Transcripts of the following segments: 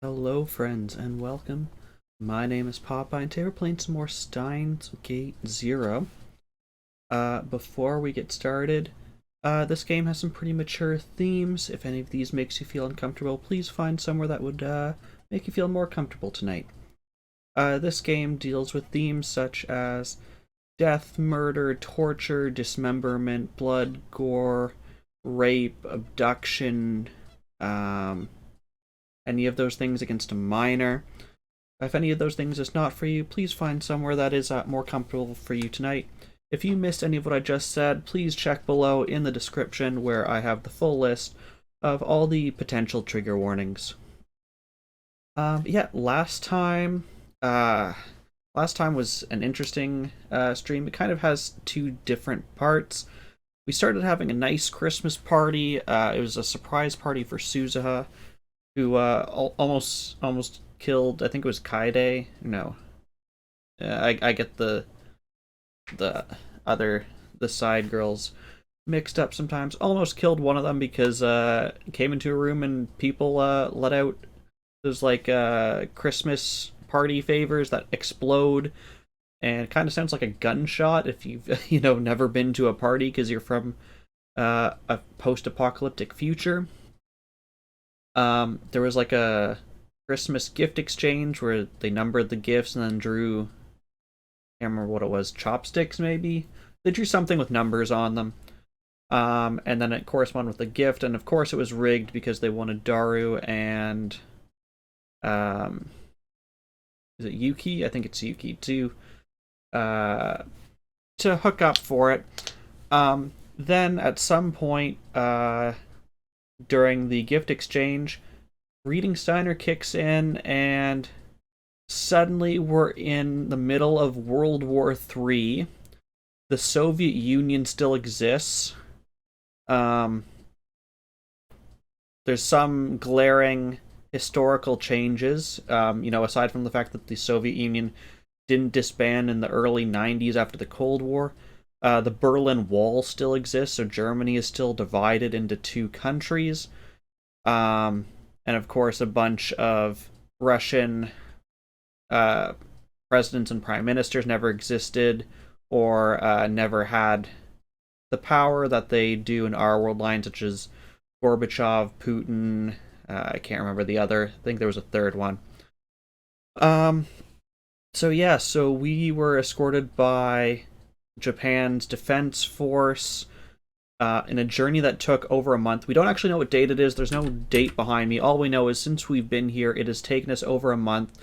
Hello, friends, and welcome. My name is Popeye, and today we're playing some more Steins Gate Zero. Before we get started, this game has some pretty mature themes. If any of these makes you feel uncomfortable, please find somewhere that would make you feel more comfortable tonight. This game deals with themes such as death, murder, torture, dismemberment, blood, gore, rape, abduction, um, any of those things against a minor. If any of those things is not for you, please find somewhere that is more comfortable for you tonight. If you missed any of what I just said, please check below in the description where I have the full list of all the potential trigger warnings. Yeah, last time was an interesting stream. It kind of has two different parts. We started having a nice Christmas party. It was a surprise party for Suzuha, who almost killed. I think it was Kaide. No, I get the other the side girls mixed up sometimes. Almost killed one of them because came into a room and people let out those like Christmas party favors that explode, and it kind of sounds like a gunshot if you've never been to a party because you're from a post-apocalyptic future. There was like a Christmas gift exchange where they numbered the gifts and then drew, I can't remember what it was, chopsticks maybe? They drew something with numbers on them. And then it corresponded with the gift, and of course it was rigged because they wanted Daru and um is it Yuki? I think it's Yuki uh to hook up for it. Then at some point during the gift exchange, Reading Steiner kicks in, and suddenly we're in the middle of World War III. The Soviet Union still exists. Um, there's some glaring historical changes. Aside from the fact that the Soviet Union didn't disband in the early 90s after the Cold War, the Berlin Wall still exists, so Germany is still divided into two countries. Um, and of course, a bunch of Russian uh, presidents and prime ministers never existed or never had the power that they do in our world line, such as Gorbachev, Putin. I can't remember the other. I think there was a third one. Um. So yeah. So we were escorted by Japan's defense force in a journey that took over a month. We don't actually know what date it is. There's no date behind me. All we know is since we've been here, it has taken us over a month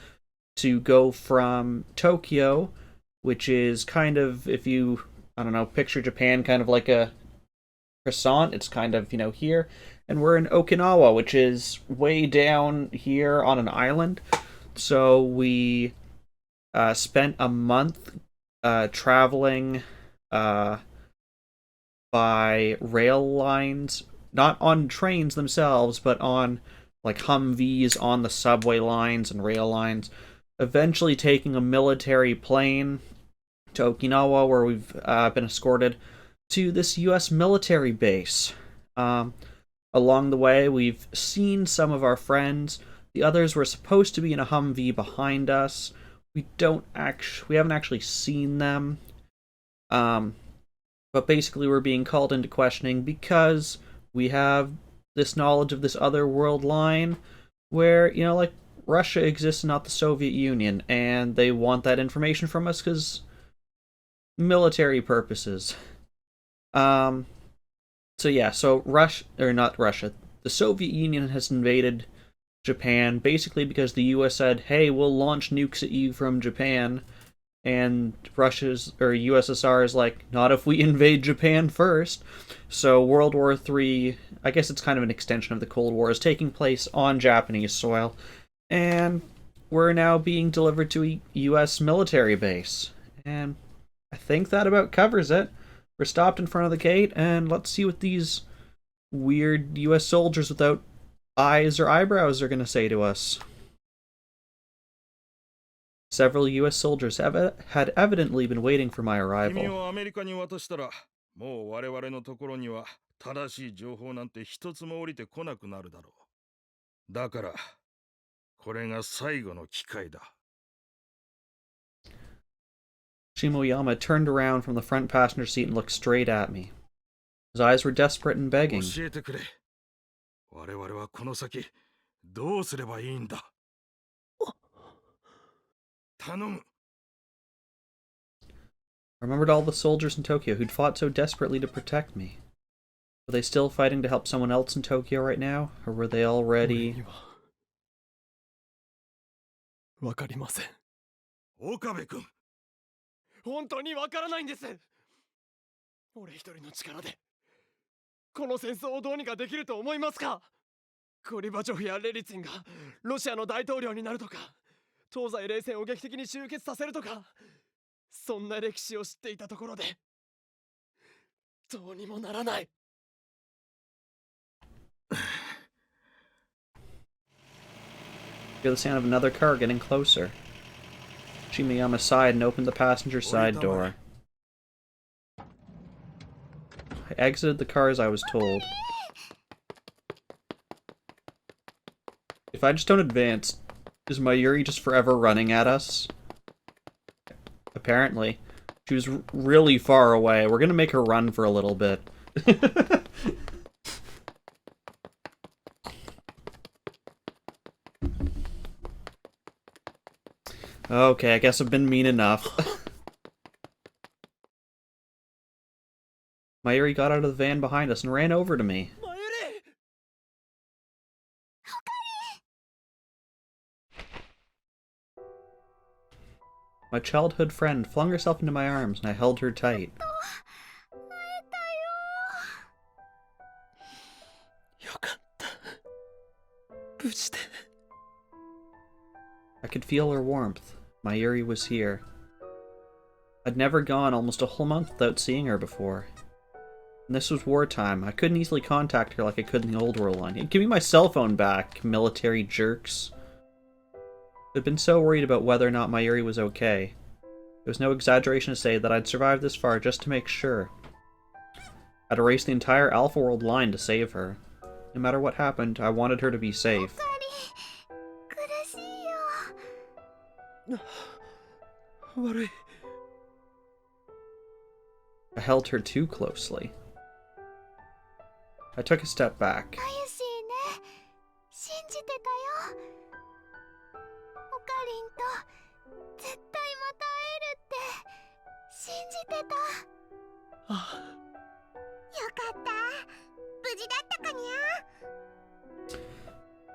to go from Tokyo, which is kind of, if you, I don't know, picture Japan kind of like a croissant. It's kind of, here. And we're in Okinawa, which is way down here on an island. So we spent a month traveling by rail lines, not on trains themselves, but on like Humvees on the subway lines and rail lines. Eventually, taking a military plane to Okinawa, where we've been escorted to this U.S. military base. Um, Along the way, we've seen some of our friends. The others were supposed to be in a Humvee behind us. We haven't actually seen them. Um, but basically we're being called into questioning because we have this knowledge of this other world line where, like Russia exists, not the Soviet Union, and they want that information from us because military purposes. Um, so yeah, so Russia, or not Russia, the Soviet Union has invaded Japan basically because the US said, hey, we'll launch nukes at you from Japan, and Russia's or USSR is like, not if we invade Japan first. So World War III, I guess it's kind of an extension of the Cold War, is taking place on Japanese soil, and we're now being delivered to a US military base. And I think that about covers it. We're stopped in front of the gate, and let's see what these weird US soldiers without eyes or eyebrows are going to say to us. Several US soldiers had evidently been waiting for my 君 arrival. をアメリカに渡したら、もう我々のところには正しい情報なんて一つも降りてこなくなるだろう。だから、これが最後の機会だ。Shimoyama turned around from the front passenger seat and looked straight at me. His eyes were desperate and begging. 教えてくれ。我々はこの先どうすればいいんだ。頼む。I remembered all the soldiers in Tokyo who'd fought so desperately to protect me. Were they still fighting to help someone else in Tokyo right now? Or were they already... わかりません。岡部君。本当にわからないんです。俺一人の力でこの戦争をどうにかできると思いますか？ゴリバチョフやレリツィンがロシアの大統領になるとか、東西冷戦を劇的に終結させるとか、そんな歴史を知っていたところでどうにもならない。Hear the sound of another car getting closer. Shimoyama sighed and opened the passenger side door. I exited the car as I was told. If I just don't advance, is Mayuri just forever running at us? Apparently. She was really far away. We're gonna make her run for a little bit. Okay, I guess I've been mean enough. Mayuri got out of the van behind us and ran over to me. My childhood friend flung herself into my arms and I held her tight. I could feel her warmth. Mayuri was here. I'd never gone almost a whole month without seeing her before. And this was wartime. I couldn't easily contact her like I could in the old world line. Give me my cell phone back, military jerks. I'd been so worried about whether or not Mayuri was okay. It was no exaggeration to say that I'd survived this far just to make sure. I'd erased the entire Alpha World line to save her. No matter what happened, I wanted her to be safe. I held her too closely. I took a step back.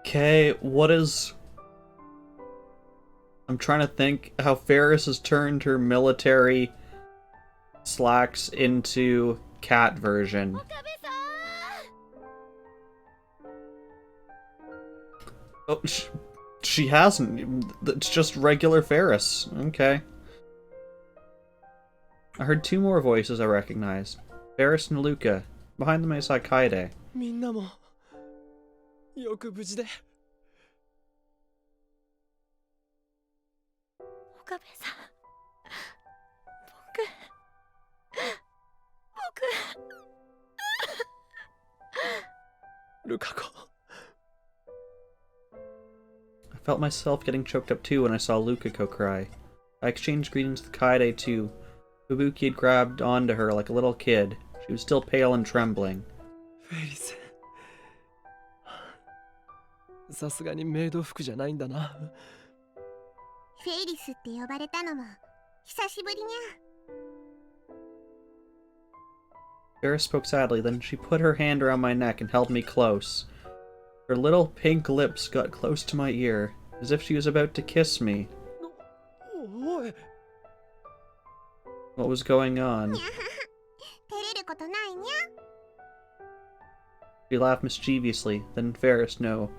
Okay, what is... I'm trying to think how Ferris has turned her military slacks into cat version. Oh, she hasn't. It's just regular Ferris. Okay. I heard two more voices I recognized. Ferris and Luca. Behind them I saw Kaede. みんなもよく無事で。岡部さん、ルカ子。I felt myself getting choked up too when I saw Lukako cry. I exchanged greetings with Kaede too. Fubuki had grabbed onto her like a little kid. She was still pale and trembling. フェリス。さすがにメイド服じゃないんだな。フェリスって呼ばれたのも久しぶりにゃ。Ferris spoke sadly, then she put her hand around my neck and held me close. Her little pink lips got close to my ear, as if she was about to kiss me. What was going on? She laughed mischievously, then Ferris, no.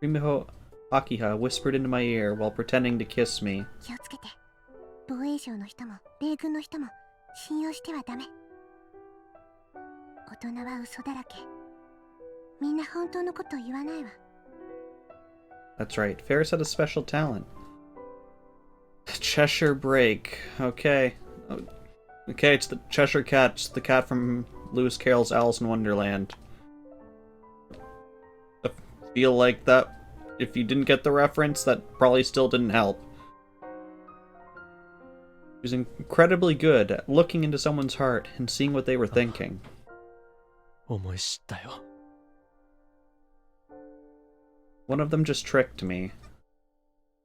Rimiho Akiha whispered into my ear while pretending to kiss me. 気をつけて。防衛省の人も米軍の人も信用してはダメ。大人は嘘だらけ。みんな本当のことを言わないわ。That's right, Ferris had a special talent. Cheshire Break. Okay. Okay, it's the Cheshire Cat. It's the cat from Lewis Carroll's Alice in Wonderland. I feel like that if you didn't get the reference, that probably still didn't help. He was incredibly good at looking into someone's heart and seeing what they were thinking. 思い知ったよ。 One of them just tricked me.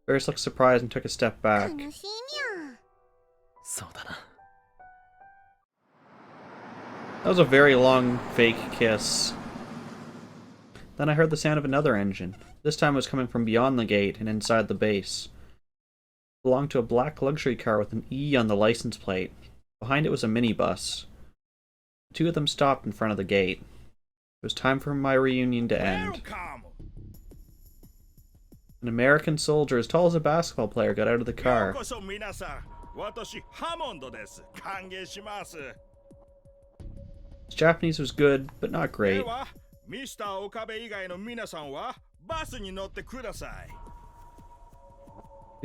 Ferris looked surprised and took a step back. 楽しいみゃん。そうだな。 That was a very long, fake kiss. Then I heard the sound of another engine. This time it was coming from beyond the gate and inside the base. It belonged to a black luxury car with an E on the license plate. Behind it was a minibus. The two of them stopped in front of the gate. It was time for my reunion to end. An American soldier as tall as a basketball player got out of the car. His Japanese was good, but not great. He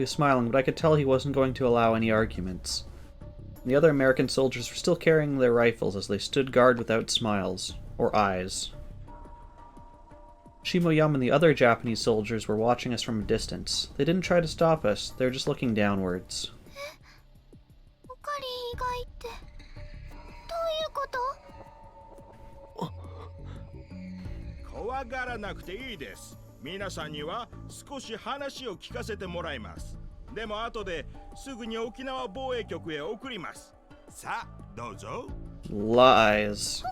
was smiling, but I could tell he wasn't going to allow any arguments. The other American soldiers were still carrying their rifles as they stood guard without smiles, or eyes. Shimoyama and the other Japanese soldiers were watching us from a distance. They didn't try to stop us, they were just looking downwards. おかり以外ってどういうこと？怖がらなくていいです。皆さんには少し話を聞かせてもらいます。でも後ですぐに沖縄防衛局へ送ります。さあ、どうぞ。Lies.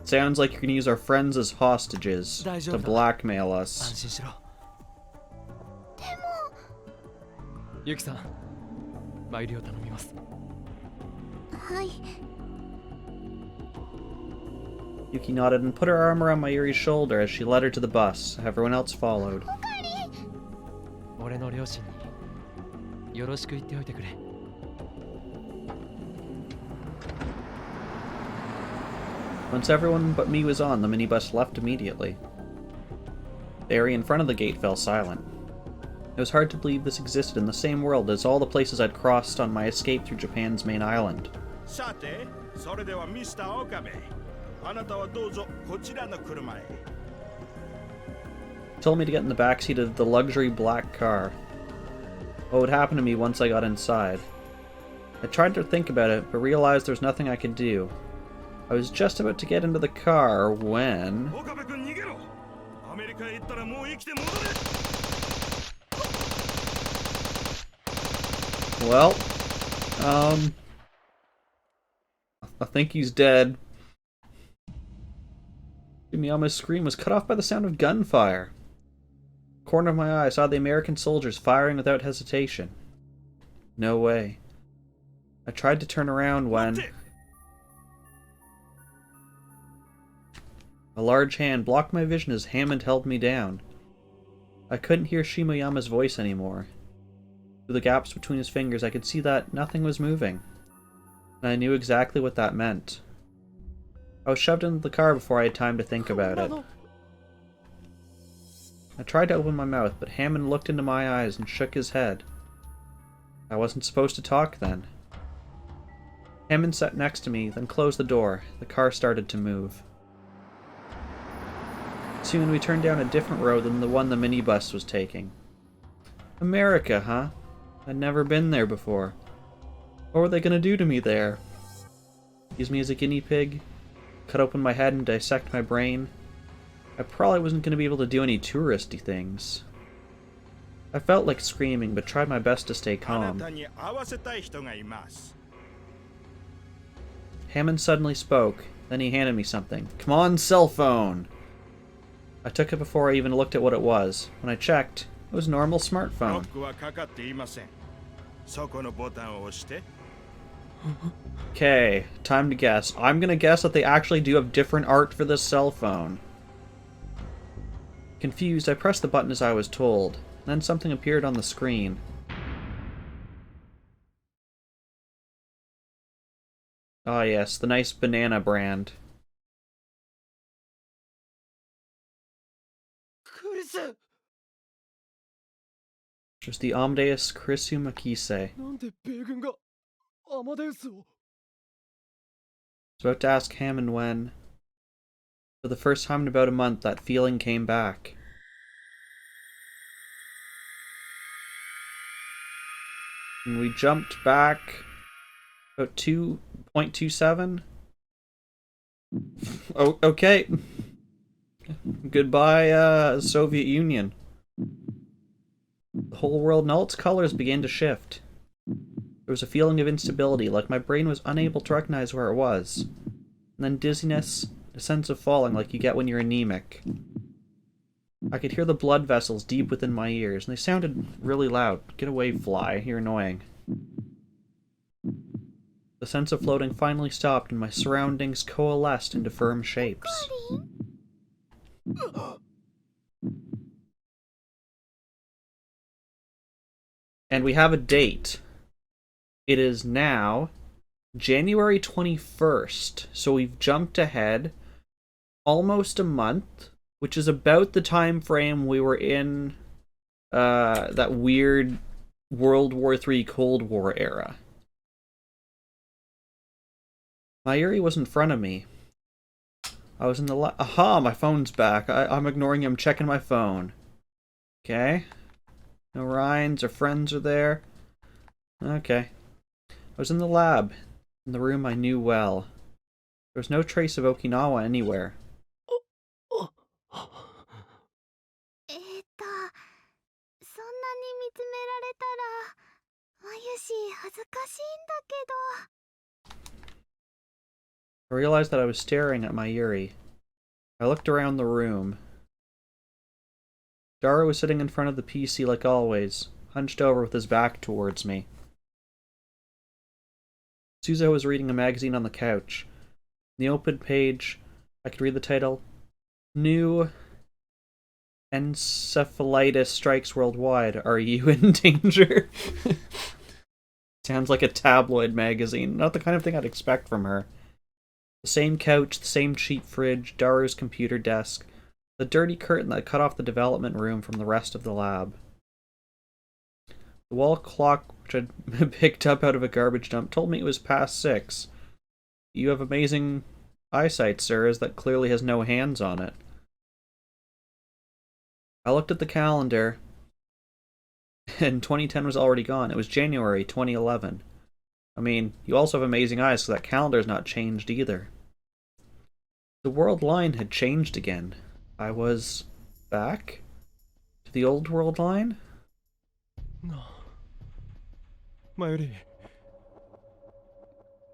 Sounds like you're gonna use our friends as hostages to blackmail 安 us. 心しろ。ユキさん、参りを頼みます。はい。 Yuki nodded and put her arm around Mayuri's shoulder as she led her to the bus. Everyone else followed. 俺の両親によろしく言っておいてくれ。 Once everyone but me was on, the minibus left immediately. The area in front of the gate fell silent. It was hard to believe this existed in the same world as all the places I'd crossed on my escape through Japan's main island. さて、それではミスター岡部、あなたはどうぞこちらの車へ。He told me to get in the backseat of the luxury black car. What would happen to me once I got inside? I tried to think about it, but realized there was nothing I could do. I was just about to get into the car when... 岡部君逃げろ。アメリカへ行ったらもう生きて戻れ。 Well, I think he's dead. Shimiyama's scream was cut off by the sound of gunfire. Corner of my eye, I saw the American soldiers firing without hesitation. No way. I tried to turn around when... A large hand blocked my vision as Hammond held me down. I couldn't hear Shimoyama's voice anymore. Through the gaps between his fingers, I could see that nothing was moving. And I knew exactly what that meant. I was shoved into the car before I had time to think about it. I tried to open my mouth, but Hammond looked into my eyes and shook his head. I wasn't supposed to talk then. Hammond sat next to me, then closed the door. The car started to move. Soon we turned down a different road than the one the minibus was taking. America, huh? I'd never been there before. What were they gonna do to me there? Use me as a guinea pig? Cut open my head and dissect my brain? I probably wasn't gonna be able to do any touristy things. I felt like screaming, but tried my best to stay calm. Hammond suddenly spoke, then he handed me something. Come on, cell phone! I took it before I even looked at what it was. When I checked, it was a normal smartphone. Okay, time to guess. I'm gonna guess that they actually do have different art for this cell phone. Confused, I pressed the button as I was told. Then something appeared on the screen. Ah yes, the nice banana brand. It was the Amadeus Kurisu Makise. I なんで米軍がアマデウスを was about to ask Hammond when, for the first time in about a month, that feeling came back. And we jumped back about 2.27. Oh, okay. Goodbye, Soviet Union. The whole world and all its colors began to shift. There was a feeling of instability, like my brain was unable to recognize where it was. And then dizziness, a sense of falling like you get when you're anemic. I could hear the blood vessels deep within my ears, and they sounded really loud. Get away, fly. You're annoying. The sense of floating finally stopped, and my surroundings coalesced into firm shapes. And we have a date. It is now January 21st, so we've jumped ahead almost a month, which is about the time frame we were in that weird World War III Cold War era. Mayuri was in front of me. I was in the aha, my phone's back. I'm ignoring him, checking my phone. Okay. No Ryans or friends are there. Okay. I was in the lab, in the room I knew well. There was no trace of Okinawa anywhere. そんなに見つめられたら、まゆし恥ずかしいんだけど。I realized that I was staring at Mayuri. I looked around the room. Dara was sitting in front of the PC like always, hunched over with his back towards me. Suzo was reading a magazine on the couch. In the open page, I could read the title, New Encephalitis Strikes Worldwide. Are you in danger? Sounds like a tabloid magazine. Not the kind of thing I'd expect from her. The same couch, the same cheap fridge, Daru's computer desk, the dirty curtain that cut off the development room from the rest of the lab. The wall clock, which I'd picked up out of a garbage dump, told me it was past 6. You have amazing eyesight, sir, as that clearly has no hands on it. I looked at the calendar, and 2010 was already gone. It was January 2011. I mean, you also have amazing eyes, so that calendar's not changed either. The world line had changed again. I was back to the old world line? No. Mayuri.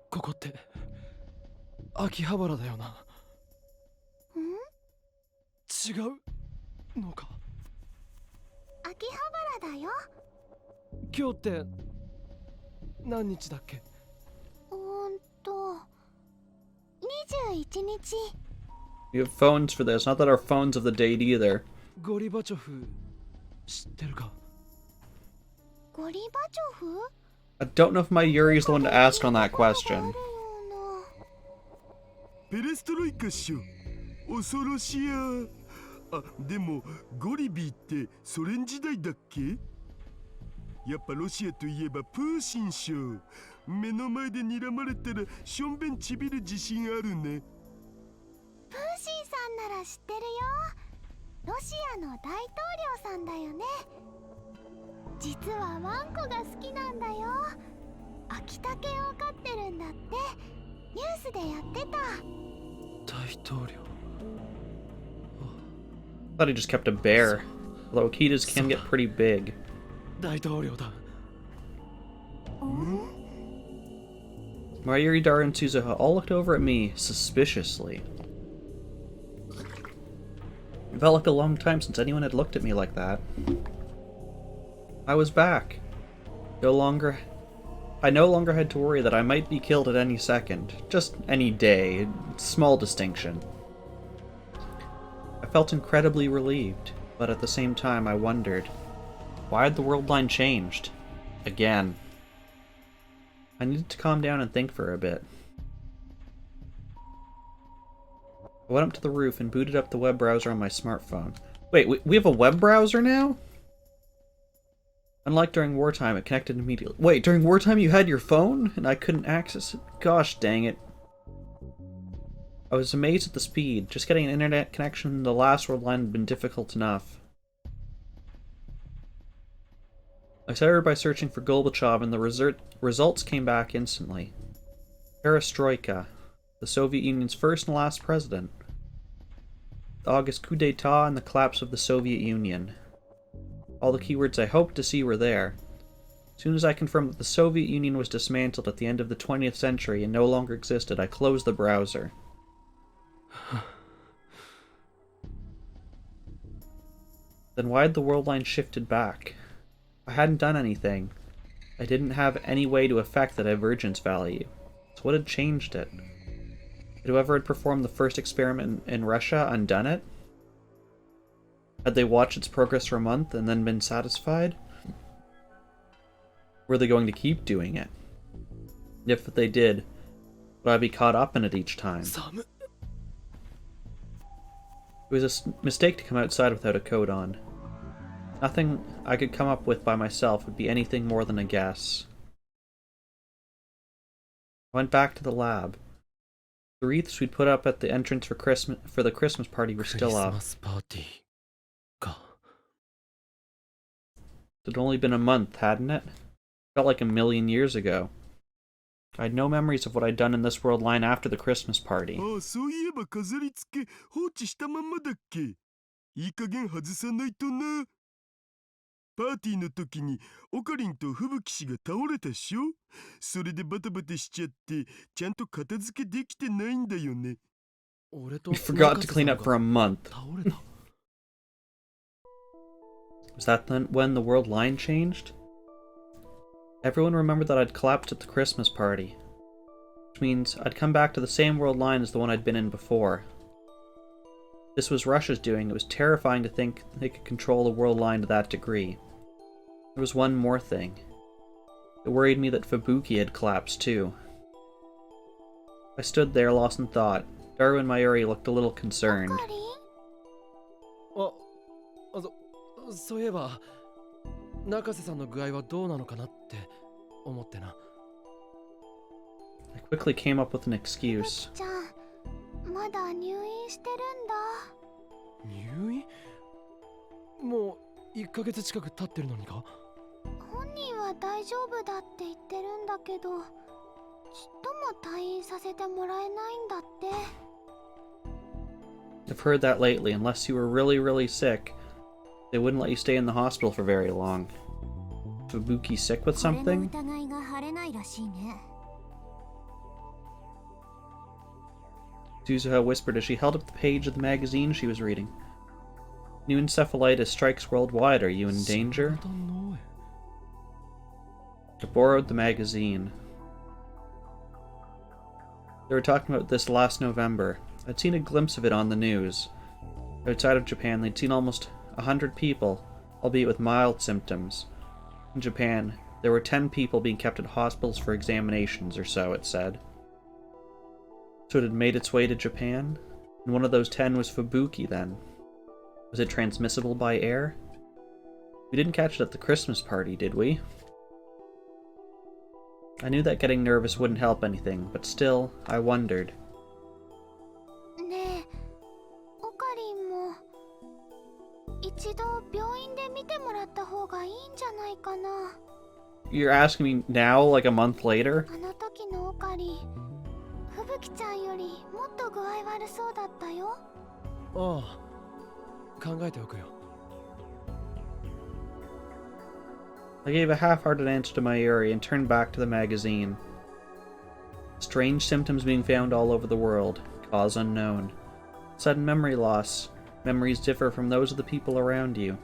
ここって秋葉原だよな。ん？違うのか。秋葉原だよ。今日って何日だっけ21日。We have phones for this, not that our phones of the date either. ゴリバチョフ知ってるかゴリバチョフ I don't know if my Yuri is the one to ask on that question. ペレストロイカっしょ恐ろしやあでもゴリビーってソ連時代だっけやっぱロシアといえばプーシンっしょ目の前で睨まれたらしょんべんちびる自信あるねプーシンさんなら知ってるよロシアの大統領さんだよね実はワンコが好きなんだよ秋竹を飼ってるんだってニュースでやってた大統領 I thought he just kept a bear. Although Akitas can get pretty big. 大統領だ Mayuri, Dara, and Suzuha all looked over at me suspiciously. It felt like a long time since anyone had looked at me like that. I was back. I no longer had to worry that I might be killed at any second. Just any day. Small distinction. I felt incredibly relieved, but at the same time I wondered, why had the world line changed? Again. I needed to calm down and think for a bit. I went up to the roof and booted up the web browser on my smartphone. Wait, we have a web browser now? Unlike during wartime, it connected immediately. Wait, during wartime you had your phone? And I couldn't access it? Gosh dang it. I was amazed at the speed. Just getting an internet connection in the last world line had been difficult enough. I started by searching for Gorbachev, and the results came back instantly. Perestroika, the Soviet Union's first and last president. The August coup d'etat and the collapse of the Soviet Union. All the keywords I hoped to see were there. As soon as I confirmed that the Soviet Union was dismantled at the end of the 20th century and no longer existed, I closed the browser. Then why had the world line shifted back? I hadn't done anything. I didn't have any way to affect the divergence value. So what had changed it? Had whoever had performed the first experiment in Russia undone it? Had they watched its progress for a month and then been satisfied? Were they going to keep doing it? If they did, would I be caught up in it each time? It was a mistake to come outside without a coat on. Nothing I could come up with by myself would be anything more than a guess. I went back to the lab. The wreaths we'd put up at the entrance for the Christmas party were still up. It had only been a month, hadn't it? Felt like a million years ago. I had no memories of what I'd done in this world line after the Christmas party. そういえば飾り付け放置したまんまだっけ。いい加減外さないとな。パーティーの時にオカリンと吹雪氏が倒れたっしょ。それでバタバタしちゃってちゃんと片付けできてないんだよね。 We forgot to clean up for a month. Was that then when the world line changed? Everyone remembered that I'd collapsed at the Christmas party, which means I'd come back to the same world line as the one I'd been in before. This was Russia's doing. It was terrifying to think they could control the world line to that degree. There was one more thing. It worried me that Fubuki had collapsed too. I stood there, lost in thought. Darwin Mayuri looked a little concerned. そういえば中瀬さんの具合はどうなのかなって思ってな。I quickly came up with an excuse. ちゃん、まだ入院してるんだ。入院？もう1ヶ月近く経ってるのにか？本人は大丈夫だって言ってるんだけど、ちっとも退院させてもらえないんだって。 I've heard that lately. Unless you were really, really sick, they wouldn't let you stay in the hospital for very long. Fubuki sick with something? Suzuha whispered as she held up the page of the magazine she was reading. New encephalitis strikes worldwide. Are you in danger? I borrowed the magazine. They were talking about this last November. I'd seen a glimpse of it on the news. Outside of Japan, they'd seen almost 100 people, albeit with mild symptoms. In Japan, there were 10 people being kept at hospitals for examinations or so, it said. So it had made its way to Japan? And one of those 10 was Fubuki, then. Was it transmissible by air? We didn't catch it at the Christmas party, did we? I knew that getting nervous wouldn't help anything, but still, I wondered. ねえ、オカリンも一度病院で見てもらった方がいいんじゃないかな。 You're asking me now, like a month later? あの時のオカリン、吹雪ちゃんよりもっと具合悪そうだったよ。ああ、考えておくよ。I gave a half-hearted answer to Mayuri and turned back to the magazine. Strange symptoms being found all over the world. Cause unknown. Sudden memory loss. Memories differ from those of the people around you.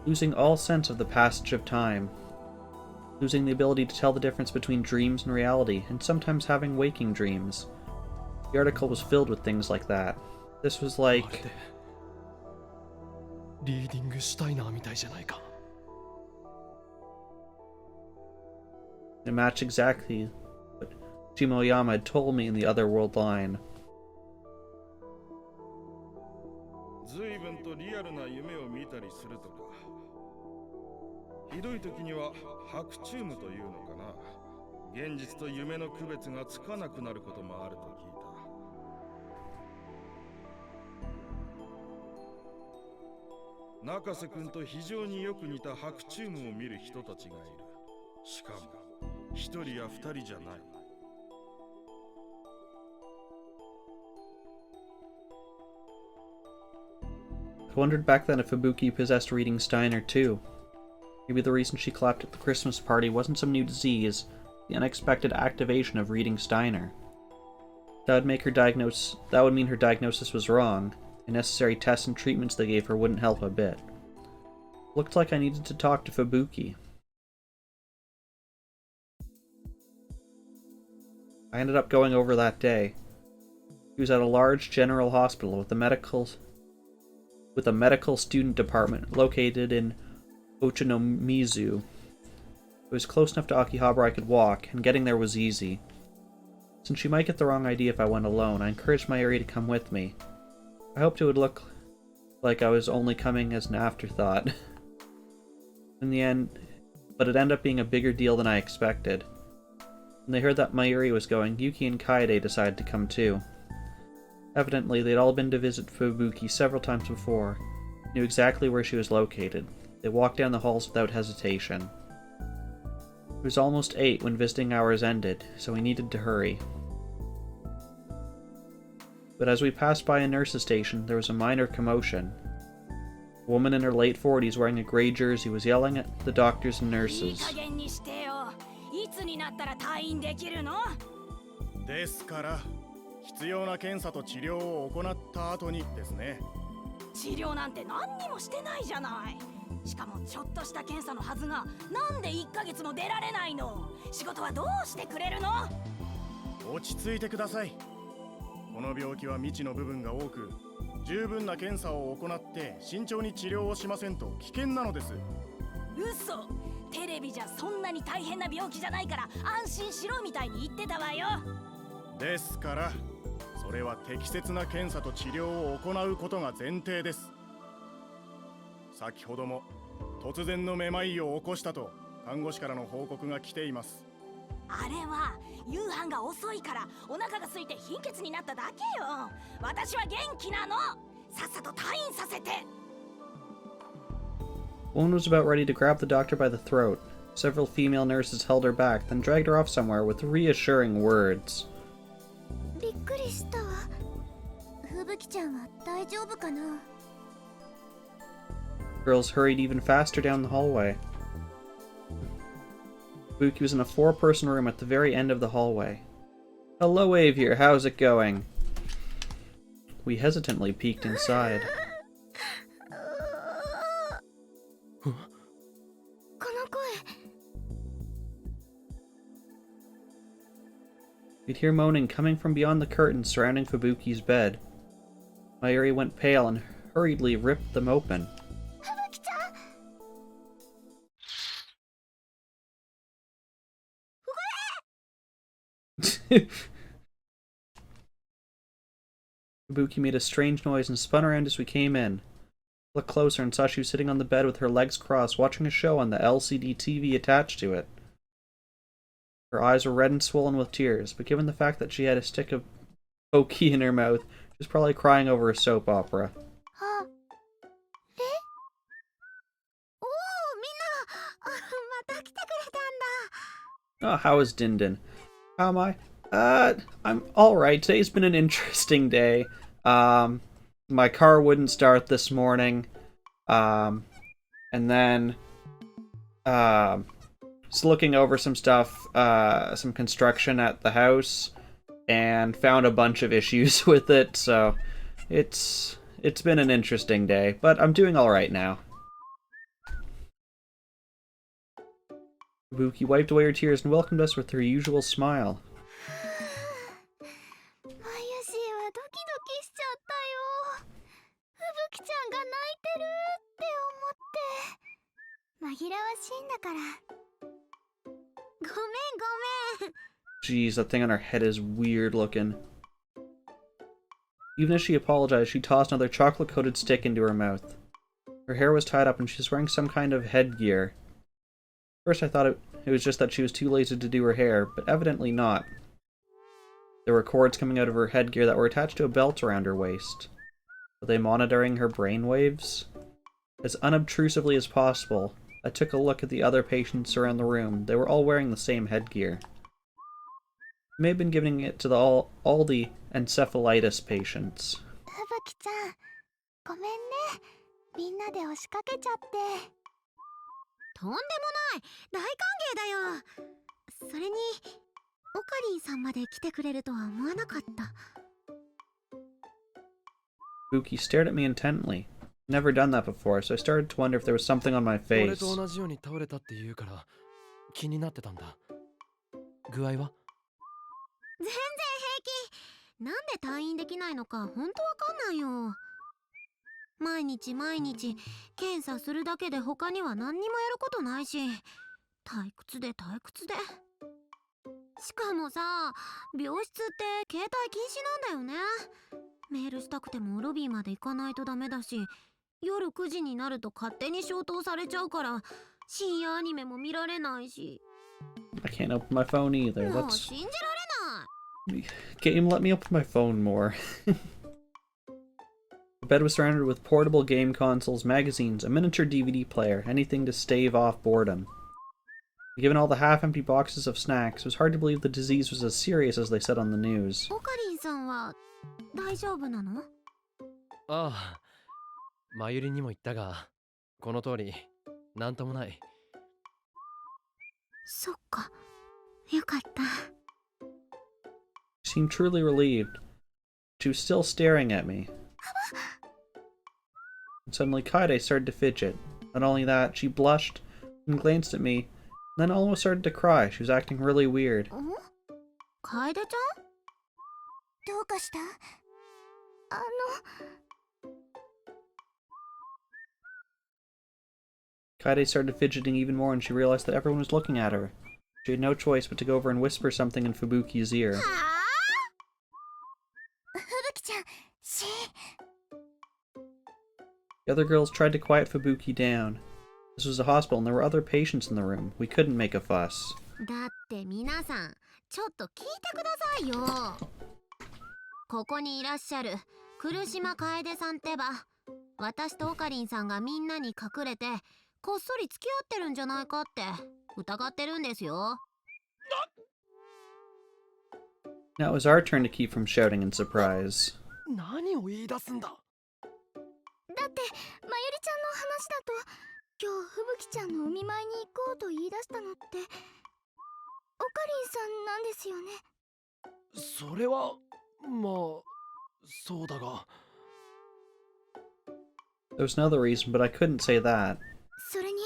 Losing all sense of the passage of time. Losing the ability to tell the difference between dreams and reality, and sometimes having waking dreams. The article was filled with things like that. This was like... リーディングシュタイナーみたいじゃないか。 It matched exactly what Shimoyama had told me in the other world line. 随分とリアルな夢を見たりするとか。ひどい時には白チュームというのかな。現実と夢の区別がつかなくなることもあると聞いた。 I 中瀬君と非常によく似た白チュームを見る人たちがいる。しかも一人や二人じゃない。I wondered back then if Fubuki possessed reading Steiner too. Maybe the reason she clapped at the Christmas party wasn't some new disease, the unexpected activation of reading Steiner. That would mean her diagnosis was wrong. The necessary tests and treatments they gave her wouldn't help a bit. Looked like I needed to talk to Fubuki. I ended up going over that day. He was at a large general hospital with a medical student department located in Ochanomizu. It was close enough to Akihabara I could walk, and getting there was easy. Since she might get the wrong idea if I went alone, I encouraged Mayuri to come with me. I hoped it would look like I was only coming as an afterthought. In the end, but it ended up being a bigger deal than I expected. When they heard that Mayuri was going, Yuki and Kaede decided to come too. Evidently, they'd all been to visit Fubuki several times before, knew exactly where she was located. They walked down the halls without hesitation. It was almost 8 when visiting hours ended, so we needed to hurry. But as we passed by a nurse's station, there was a minor commotion. A woman in her late 40s wearing a grey jersey was yelling at the doctors and nurses. ですから必要な検査と治療を行った後にですね。治療なんて何にもしてないじゃない。しかもちょっとした検査のはずがなんで1ヶ月も出られないの。仕事はどうしてくれるの。落ち着いてください。この病気は未知の部分が多く、十分な検査を行って慎重に治療をしませんと危険なのです。嘘。テレビじゃそんなに大変な病気じゃないから安心しろみたいに言ってたわよ。ですからそれは適切な検査と治療を行うことが前提です。先ほども突然のめまいを起こしたと看護師からの報告が来ています。あれは夕飯が遅いからお腹が空いて貧血になっただけよ。私は元気なの。さっさと退院させて。One was about ready to grab the doctor by the throat. Several female nurses held her back, then dragged her off somewhere with reassuring words. びっくりしたわ。ふぶきちゃんは大丈夫かな。Girls hurried even faster down the hallway. Fubuki was in a 4-person room at the very end of the hallway. Hello, Avier. How's it going? We hesitantly peeked inside. この声。We'd hear moaning coming from beyond the curtains surrounding Fubuki's bed. Mayuri went pale and hurriedly ripped them open. ふぶきちゃん。Fubuki made a strange noise and spun around as we came in. Looked closer and saw she was sitting on the bed with her legs crossed, watching a show on the LCD TV attached to it. Her eyes were red and swollen with tears, but given the fact that she had a stick of pokey in her mouth, she was probably crying over a soap opera. あ、え？おお、みんな、また来てくれたんだ。 Oh, how is Dindin? How am I? I'm alright. Today's been an interesting day. My car wouldn't start this morning. And then, just looking over some stuff, some construction at the house, and found a bunch of issues with it, so it's been an interesting day, but I'm doing alright now. Fubuki wiped away her tears and welcomed us with her usual smile. マユシーはドキドキしちゃったよ。ふぶきちゃんが泣いてるって思って。紛らわしいんだから。ごめんごめん。 Jeez, that thing on her head is weird looking. Even as she apologized, she tossed another chocolate-coated stick into her mouth. Her hair was tied up and she was wearing some kind of headgear. First I thought it was just that she was too lazy to do her hair, but evidently not. There were cords coming out of her headgear that were attached to a belt around her waist. Were they monitoring her brainwaves? As unobtrusively as possible, I took a look at the other patients around the room. They were all wearing the same headgear. I may have been giving it to all the encephalitis patients. ふぶきちゃん、ごめんね。みんなで押しかけちゃって。とんでもない。大歓迎だよ。それに、オカリンさんまで来てくれるとは思わなかった。Fubuki stared at me intently. Never done that before, so I started to wonder if there was something on my 俺 face. と同じように倒れたって言うから気になってたんだ。具合は？全然平気。なんで退院できないのかほんとわかんないよ。毎日検査するだけで他には何にもやることないし、退屈で。しかもさ、病室って携帯禁止なんだよね。メールしたくてもロビーまで行かないとダメだし、夜9時になると勝手に消灯されちゃうから深夜アニメも見られないし。 I can't open my phone either. もう That's 信じられない。 game. Let me open my phone more. The bed was surrounded with portable game consoles, magazines, a miniature DVD player, anything to stave off boredom. Given all the half-empty boxes of snacks, it was hard to believe the disease was as serious as they said on the news. オカリンさんは大丈夫なの？ああ、マユリにも言ったが、この通りなんともない。そっか、よかった。She seemed truly relieved. She was still staring at me. And suddenly Kaede started to fidget. Not only that, she blushed and glanced at me, and then almost started to cry. She was acting really weird. 楓ちゃん？どうかした？Kaede started fidgeting even more when she realized that everyone was looking at her. She had no choice but to go over and whisper something in Fubuki's ear. ふぶきちゃん、The other girls tried to quiet Fubuki down. This was a hospital and there were other patients in the room. We couldn't make a fuss. だって皆さん、ちょっと聞いてくださいよ。ここにいらっしゃる来島楓さんってば、私とオカリンさんがみんなに隠れてこっそり付き合ってるんじゃないかって疑ってるんですよ。Now it was our turn to keep from shouting in surprise. 何を言い出すんだ？だってまゆりちゃんの話だと、今日ふぶきちゃんのお見舞いに行こうと言い出したのってオカリンさんなんですよね。それはまあそうだが。There was another reason, but I couldn't say that. それに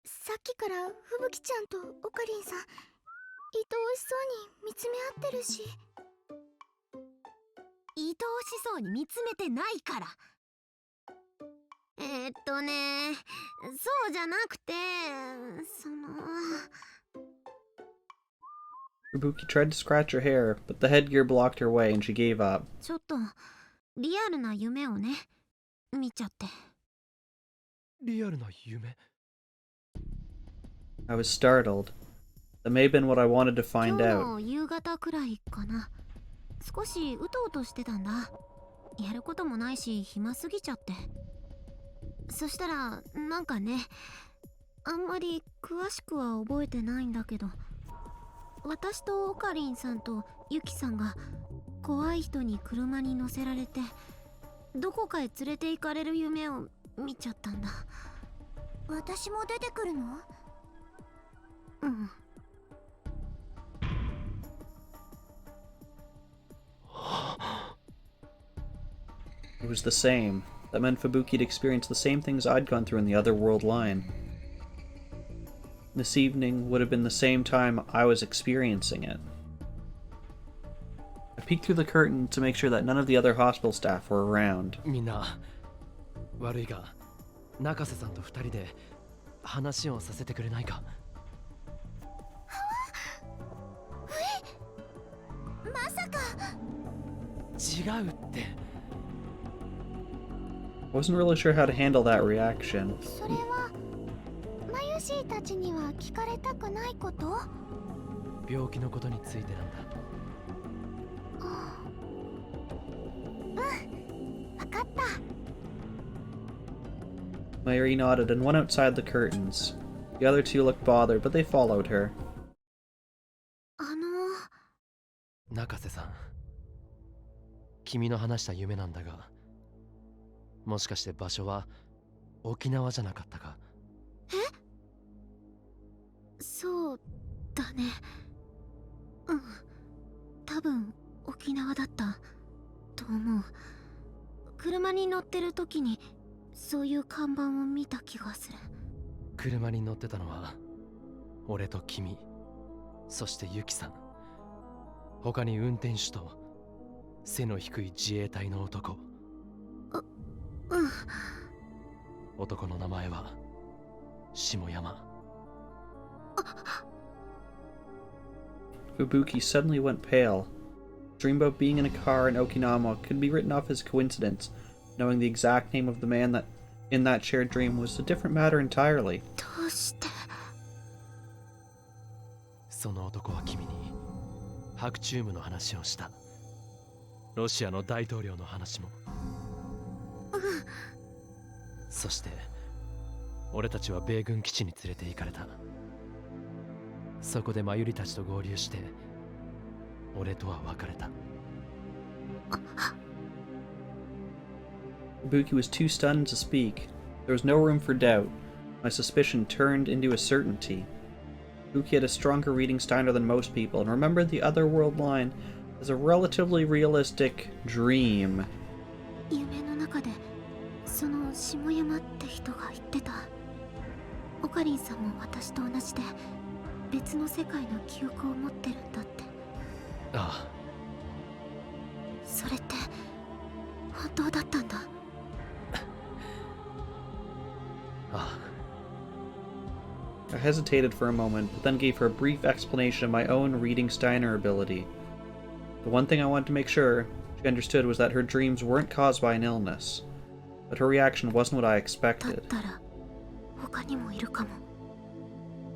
さっきからふぶきちゃんとオカリンさん、愛おしそうに見つめ合ってるし。愛おしそうに見つめてないから。そうじゃなくて、Fubuki tried to scratch her hair, but the headgear blocked her way and she gave up. ちょっとリアルな夢をね、見ちゃって。リアルな夢？ I was startled. That may have been what I wanted to 今 find 日 out. の夕方くらいかな。少しうとうとしてたんだ。やることもないし暇すぎちゃって。そしたらなんかね、あんまり詳しくは覚えてないんだけど、私とオカリンさんとユキさんが怖い人に車に乗せられてどこかへ連れて行かれる夢を見ちゃったんだ。私も出てくるの？うん。It was the same. That meant Fubuki'd experienced the same things I'd gone through in the other world line. This evening would have been the same time I was experiencing it. I peeked through the curtain to make sure that none of the other hospital staff were around. みんな悪いが中瀬さんと二人で話をさせてくれないか？まさか。違うって。I wasn't really sure how to handle that reaction. それはマユシーたちには聞かれたくないこと？病気のことについてなんだ。うん、わかった。Mayuri nodded and went outside the curtains. The other two looked bothered, but they followed her. 中瀬さん、君の話した夢なんだが、もしかして場所は沖縄じゃなかったか？そうだね。うん、多分沖縄だったと思う。車に乗ってる時にそういう看板を見た気がする。車に乗ってたのは俺と君、そしてユキさん、他に運転手と背の低い自衛隊の男。うん。男の名前は下山。Fubuki suddenly went pale. Dream about being in a car in Okinawa could be written off as coincidence. Knowing the exact name of the man that in that shared dream was a different matter entirely. どうして？その男は君に白チュームの話をした。ロシアの大統領の話も。そして俺たちは米軍基地に連れて行かれた。そこでマユリたちと合流して俺とは別れた。Fubuki was too stunned to speak. There was no room for doubt. My suspicion turned into a certainty. Fubuki had a stronger reading Steiner than most people, and remembered the otherworld line as a relatively realistic dream. 夢の中でその下山って人が言ってた。オカリンさんも私と同じで別の世界の記憶を持ってるんだって。ああ。それって本当だったんだ。ああ。I hesitated for a moment, but then gave her a brief explanation of my own reading Steiner ability. The one thing I wanted to make sure she understood was that her dreams weren't caused by an illness, but her reaction wasn't what I だっ expected. たら他にもいるかも。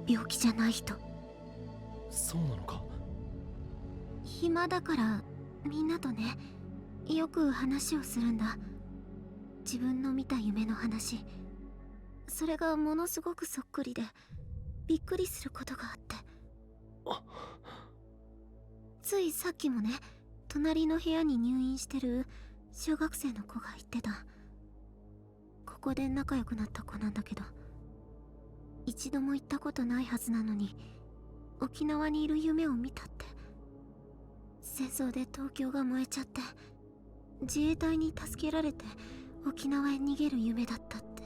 病気じゃない人。そうなのか。暇だからみんなとね、よく話をするんだ。自分の見た夢の話。それがものすごくそっくりでびっくりすることがあって。ついさっきもね、隣の部屋に入院してる小学生の子が言ってた。ここで仲良くなった子なんだけど、一度も行ったことないはずなのに沖縄にいる夢を見たって。戦争で東京が燃えちゃって自衛隊に助けられて沖縄へ逃げる夢だったって。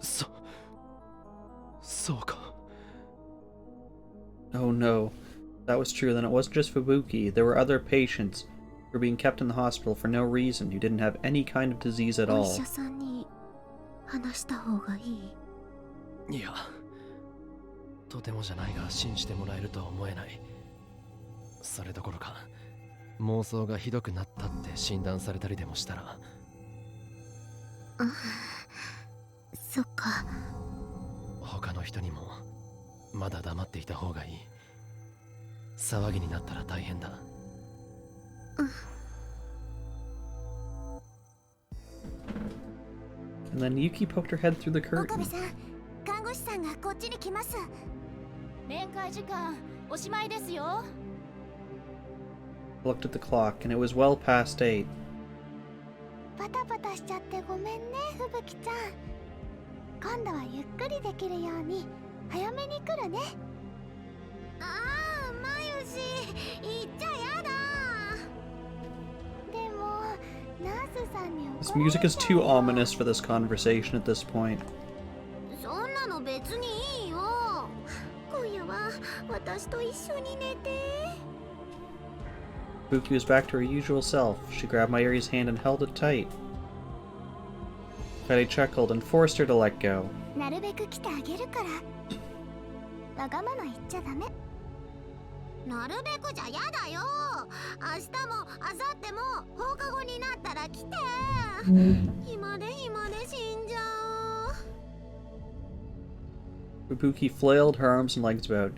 そうか。Oh no. If that was true, then it wasn't just Fubuki. There were other patients who were being kept in the hospital for no reason, who didn't have any kind of disease at お all. 医者さんに話した方がいい？いや、とてもじゃないが信じてもらえるとは思えない。それどころか妄想がひどくなったって診断されたりでもしたら。そっか。他の人にもまだ黙っていた方がいい。騒ぎになったら大変だ。And then Yuki poked her head through the 岡部 curtain. さん、看護師さんがこっちに来ます。面会時間おしまいですよ。 I looked at the clock, and it was well past 8. パタパタしちゃってごめんね、ふぶきちゃん。今度はゆっくりできるように早めに来るね。ああ、まゆし、言っちゃやだ。でも、ナースさんに怒 This られ music is ちゃう too よ。 ominous for this conversation at this point. そんなの別にいいよ。今夜は私と一緒に寝て。Fubuki was back to her usual self. She grabbed Mayuri's hand and held it tight. Kaede chuckled and forced her to let go. なるべく来てあげるから。わがまま言っちゃダメ。なるべくじゃやだよ。明日も明後日も放課後になったら来て。暇で死んじゃう。 Fubuki flailed her arms and legs about.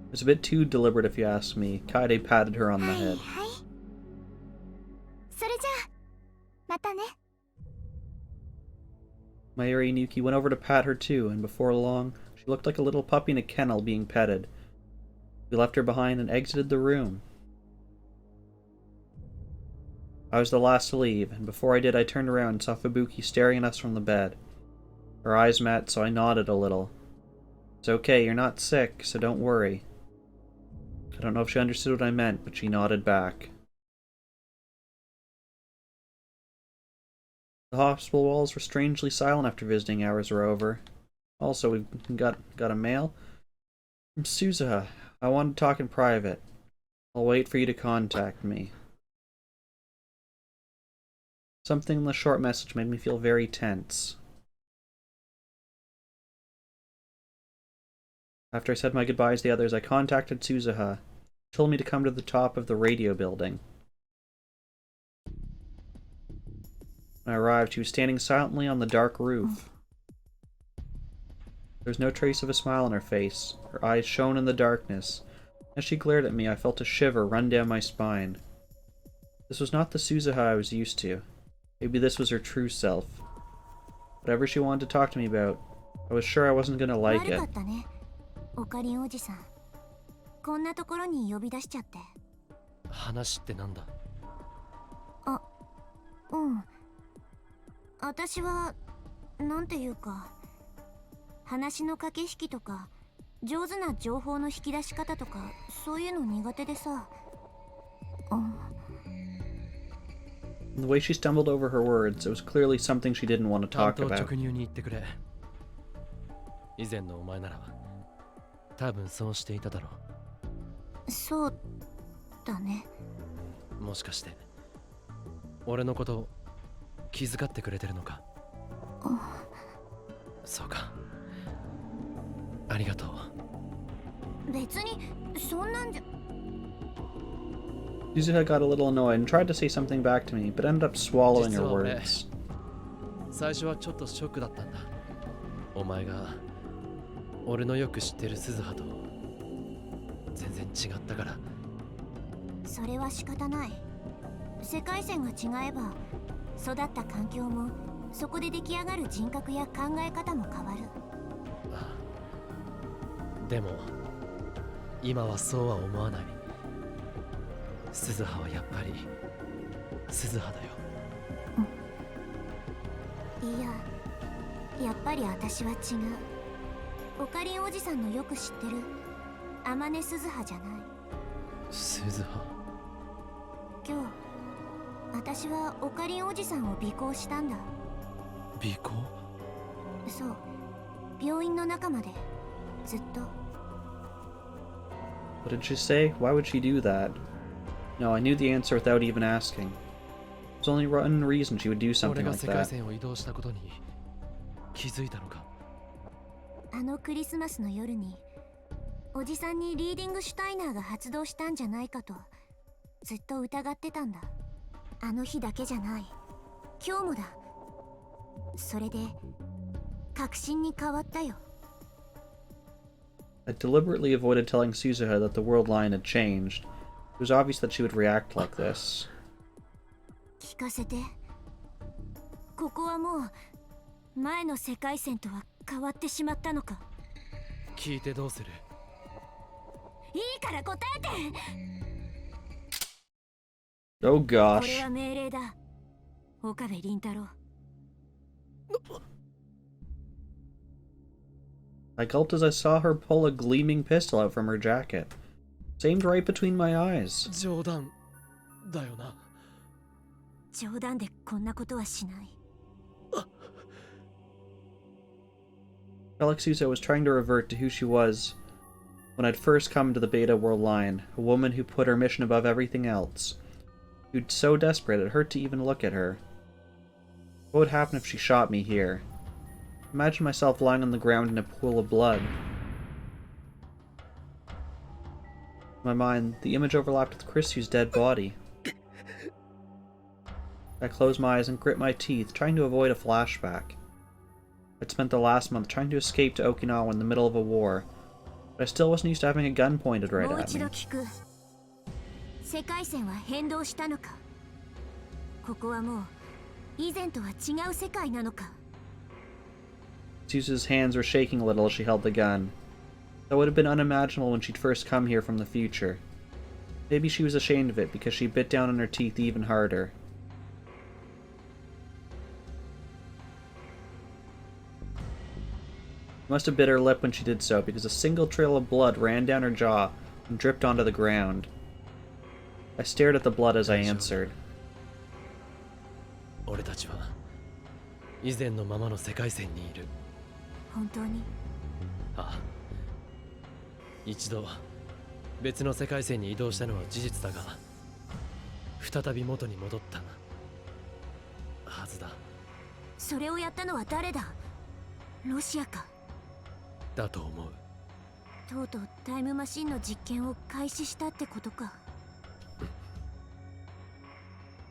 It was a bit too deliberate if you ask me. Kaede patted her on the はい head. はい。それじゃあまたね。Mayuri and Yuki went over to pat her too, and before long, she looked like a little puppy in a kennel being petted. We left her behind and exited the room. I was the last to leave, and before I did I turned around and saw Fubuki staring at us from the bed. Our eyes met, so I nodded a little. It's okay, you're not sick, so don't worry. I don't know if she understood what I meant, but she nodded back. The hospital walls were strangely silent after visiting hours were over. Also, we've got a mail from Suzuha. I want to talk in private. I'll wait for you to contact me. Something in the short message made me feel very tense. After I said my goodbyes to the others, I contacted Suzuha. She told me to come to the top of the radio building. When I arrived, she was standing silently on the dark roof. There was no trace of a smile on her face. Her eyes shone in the darkness. As she glared at me, I felt a shiver run down my spine. This was not the Suzuha I was used to. Maybe this was her true self. Whatever she wanted to talk to me about, I was sure I wasn't going to like it. オカリンおじさん、こんなところに呼び出しちゃって。話ってなんだ？あ、うん。私はなんていうか、話の駆け引きとか上手な情報の引き出し方とかそういうの苦手でさ。The way she stumbled over her words, it was clearly something she didn't want to talk about. 直入に言ってくれ。以前のお前なら多分そうしていただろう。そうだね。もしかして俺のこと気遣ってくれてるのか？そうか。ありがとう。別にそんなんじゃ。Suzuha got a little annoyed and tried to say something back to me, but ended up swallowing her words. 最初はちょっとショックだったんだ。お前が俺のよく知ってる鈴葉と全然違ったから。それは仕方ない。世界線が違えば育った環境もそこで出来上がる人格や考え方も変わる。でも今はそうは思わない。鈴葉はやっぱり鈴葉だよ。いや、やっぱり私は違う。オカリンおじさんのよく知ってる天音鈴葉じゃない。鈴葉。今日私はオカリンおじさんを尾行したんだ。尾行？そう、病院の中までずっと。What did she say? Why would she do that? No, I knew the answer without even asking. There's only one reason she would do something like that. 俺が世界線を移動したことに気づいたのか？あのクリスマスの夜におじさんにリーディングシュタイナーが発動したんじゃないかとずっと疑ってたんだ。あの日だけじゃない、今日もだ。それで確信に変わったよ。I deliberately avoided telling Suzuha that the world line had changed. It was obvious that she would react like this. 聞かせて。ここはもう前の世界線とは変わってしまったのか？聞いてどうする？いいから答えて。Oh これ gosh. は命令だ。岡部倫太郎。I gulped as I saw her pull a gleaming pistol out from her jacket. It's aimed right between my eyes. 冗談だよな。冗談でこんなことはしない。Felt like Suzuha was trying to revert to who she was when I'd first come to the Beta World Line, a woman who put her mission above everything else. Who'd so desperate it hurt to even look at her. What would happen if she shot me here? Imagine myself lying on the ground in a pool of blood. In my mind, the image overlapped with Chrissy's dead body. I closed my eyes and grit my teeth, trying to avoid a flashback. I'd spent the last month trying to escape to Okinawa in the middle of a war, but I still wasn't used to having a gun pointed right もう at 一 me. 度聞く。世界線は変動したのか？ここはもう以前とは違う世界なのか？ Suzu's hands were shaking a little as she held the gun. That would have been unimaginable when she'd first come here from the future. Maybe she was ashamed of it because she bit down on her teeth even harder. She must have bit her lip when she did so, because a single trail of blood ran down her jaw and dripped onto the ground. I stared at the blood as I answered. 俺たちは以前のままの世界線にいる。本当に？ああ。一度別の世界線に移動したのは事実だが、再び元に戻ったはずだ。それをやったのは誰だ？ロシアか？だと思う。とうとうタイムマシンの実験を開始したってことか。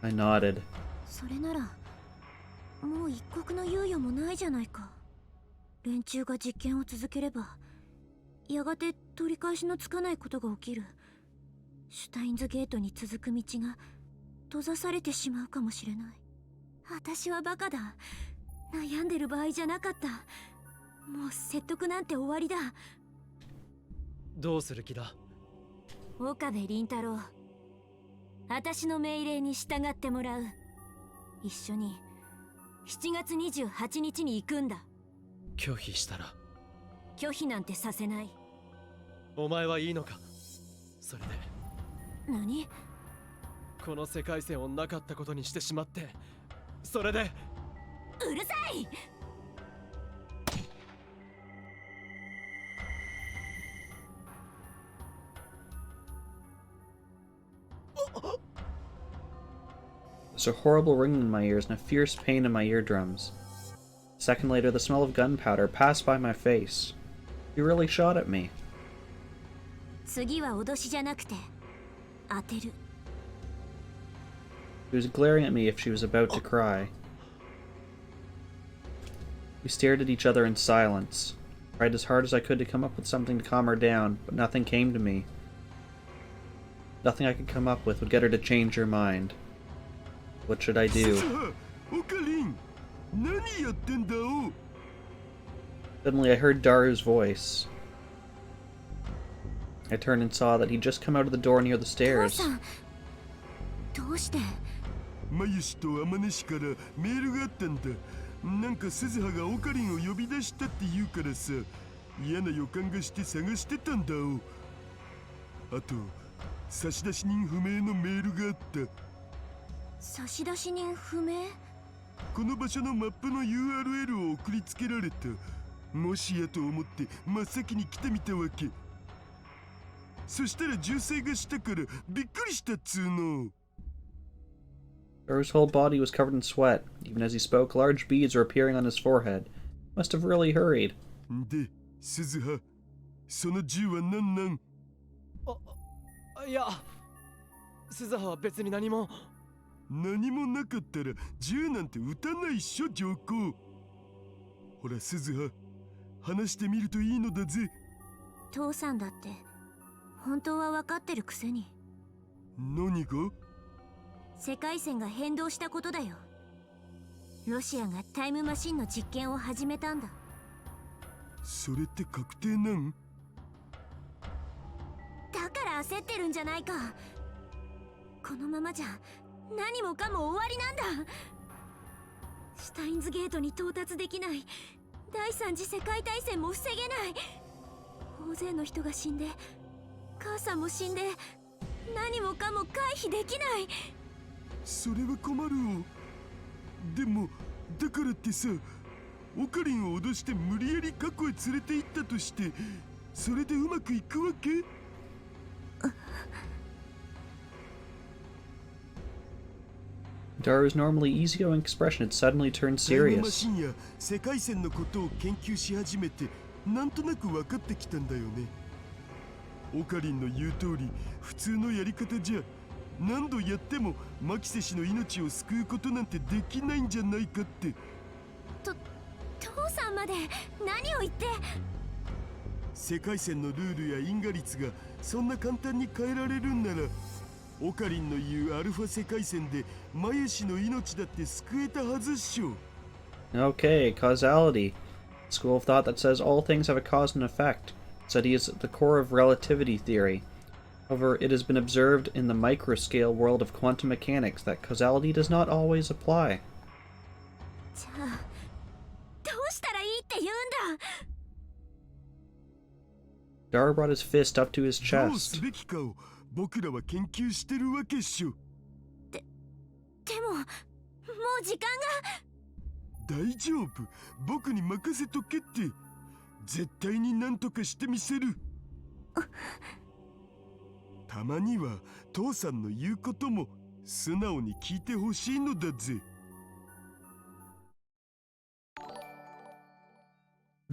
I nodded. それならもう一刻の猶予もないじゃないか。連中が実験を続ければやがて取り返しのつかないことが起きる。シュタインズゲートに続く道が閉ざされてしまうかもしれない。私はバカだ。悩んでる場合じゃなかった。もう説得なんて終わりだ。どうする気だ？岡部倫太郎、私の命令に従ってもらう。一緒に7月28日に行くんだ。拒否したら？拒否なんてさせない。お前はいいのか？それで何？この世界線をなかったことにしてしまって、それでうるさい。There's a horrible ringing in my ears and a fierce pain in my eardrums. A second later, the smell of gunpowder passed by my face. He really shot at me. 次は脅しじゃなくて当てる。He was glaring at me if she was about to cry. We stared at each other in silence. Tried as hard as I could to come up with something to calm her down, but nothing came to me. Nothing I could come up with would get her to change her mind. What should I do? Suddenly I heard Daru's voice. I turned and saw that he'd just come out of the door near the stairs. どうして？マユシとアマネシからメールがあったんだ。なんか鈴葉がオカリンを呼び出したって言うからさ、嫌な予感がして探してたんだお。あと差出人不明のメールがあった。差出人不明？この場所のマップの URL を送りつけられた。もしやと思って真っ先に来てみたわけ。そしたら銃声がしたからびっくりしたっつうの。Daru's whole body was covered in sweat. Even as he spoke, large beads were appearing on his forehead. Must have really hurried. で、鈴葉、その銃は何なん？いや、鈴葉は別に何も。何もなかったら銃なんて撃たないっしょ、上皇。ほら鈴葉、話してみるといいのだぜ。父さんだって本当は分かってるくせに。何が？世界線が変動したことだよ。ロシアがタイムマシンの実験を始めたんだ。それって確定なん？だから焦ってるんじゃないか。このままじゃ何もかも終わりなんだ。シュタインズゲートに到達できない。第三次世界大戦も防げない。大勢の人が死んで、母さんも死んで、何もかも回避できない。それは困るよ。でもだからってさ、オカリンを脅して無理やり過去へ連れて行ったとして、それでうまくいくわけDaru's normally easygoing expression had suddenly turned タイムマ serious. シンや世界線のことを研究し始めて、なんとなく分かってきたんだよね。オカリンの言う通り、普通のやり方じゃ何度やってもマキセ氏の命を救うことなんてできないんじゃないかって。父さんまで何を言って。世界線のルールや因果率がそんな簡単に変えられるんなら、オカリンの言うアルファ世界線でマユ氏の命だって救えたはずっしょ。Okay, causality. school of thought that says all things have a cause and effect. It said he is at the core of relativity theory. However, it has been observed in the microscale world of quantum mechanics that causality does not always apply. じゃあどうしたらいいって言うんだ。 Dara brought his fist up to his どう chest. すべきかを僕らは研究してるわけっしょ。でももう時間が。大丈夫、僕に任せとけって。絶対に何とかしてみせる。たまには父さんの言うことも素直に聞いてほしいのだぜ。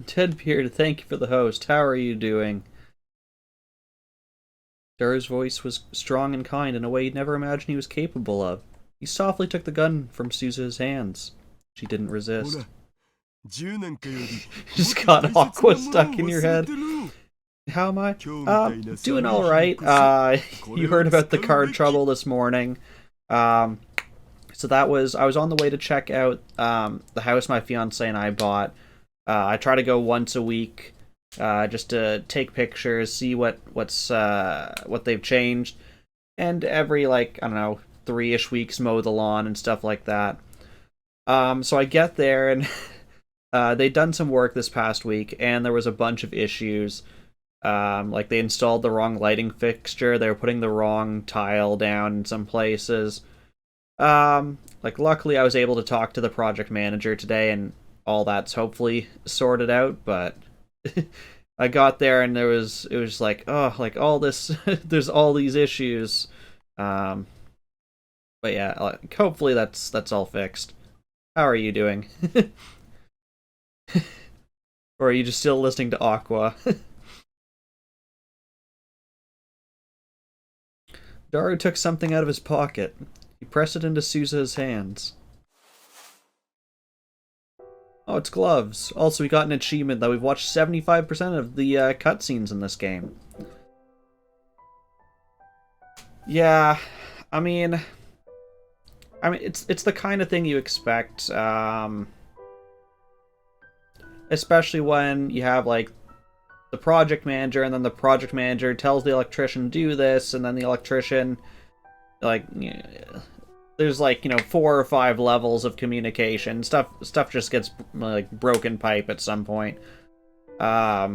Tedbeard, thank you for the host. How are you doing? Dara's voice was strong and kind in a way you'd never imagined he was capable of. He softly took the gun from Sousa's hands. She didn't ほ resist. ら、銃なんかより Just got Aqua stuck in your head. もっと大切なものを忘れてろ。 How am I? 今日みたいな Doing 寒い all 日 right. こそ You heard about the car trouble this morning. So that was, I was on the way to check out the house my fiance and I bought. I try to go once a week, just to take pictures, see what they've changed, and every, like, I don't know, 3-ish weeks mow the lawn and stuff like that. So I get there and they'd done some work this past week, and there was a bunch of issues. Like they installed the wrong lighting fixture, they were putting the wrong tile down in some places. Like luckily I was able to talk to the project manager today, and all that's hopefully sorted out, but I got there and it was like, oh, like all this, there's all these issues. But yeah, like, hopefully that's all fixed. How are you doing? Or are you just still listening to Aqua? Daru took something out of his pocket. He pressed it into Sousa's hands. Oh, it's gloves. Also, we got an achievement that we've watched 75% of the cutscenes in this game. Yeah, I mean, it's the kind of thing you expect, especially when you have, like, the project manager, and then the project manager tells the electrician do this, and then the electrician, like, there's like, 4 or 5 levels of communication. Stuff just gets like broken pipe at some point. Yeah.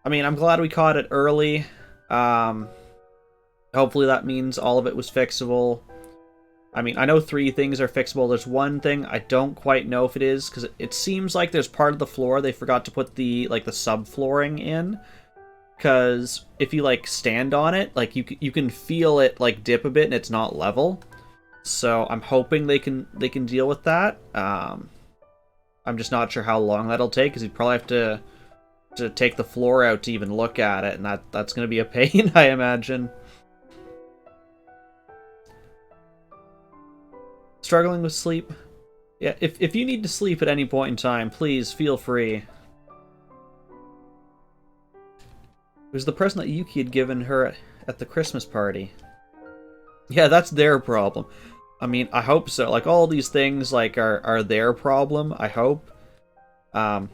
I mean, I'm glad we caught it early. Hopefully that means all of it was fixable. I mean, I know 3 things are fixable. There's one thing I don't quite know if it is, because it seems like there's part of the floor they forgot to put the subflooring in. Because if you, like, stand on it, like, you can feel it, like, dip a bit and it's not level. So I'm hoping they can deal with that. I'm just not sure how long that'll take, because you'd probably have to take the floor out to even look at it, and that's going to be a pain, I imagine. Struggling with sleep? Yeah, if you need to sleep at any point in time, please feel free. It was the present that Yuki had given her at the Christmas party. Yeah, that's their problem. I mean, I hope so. Like, all these things, like, are their problem, I hope. And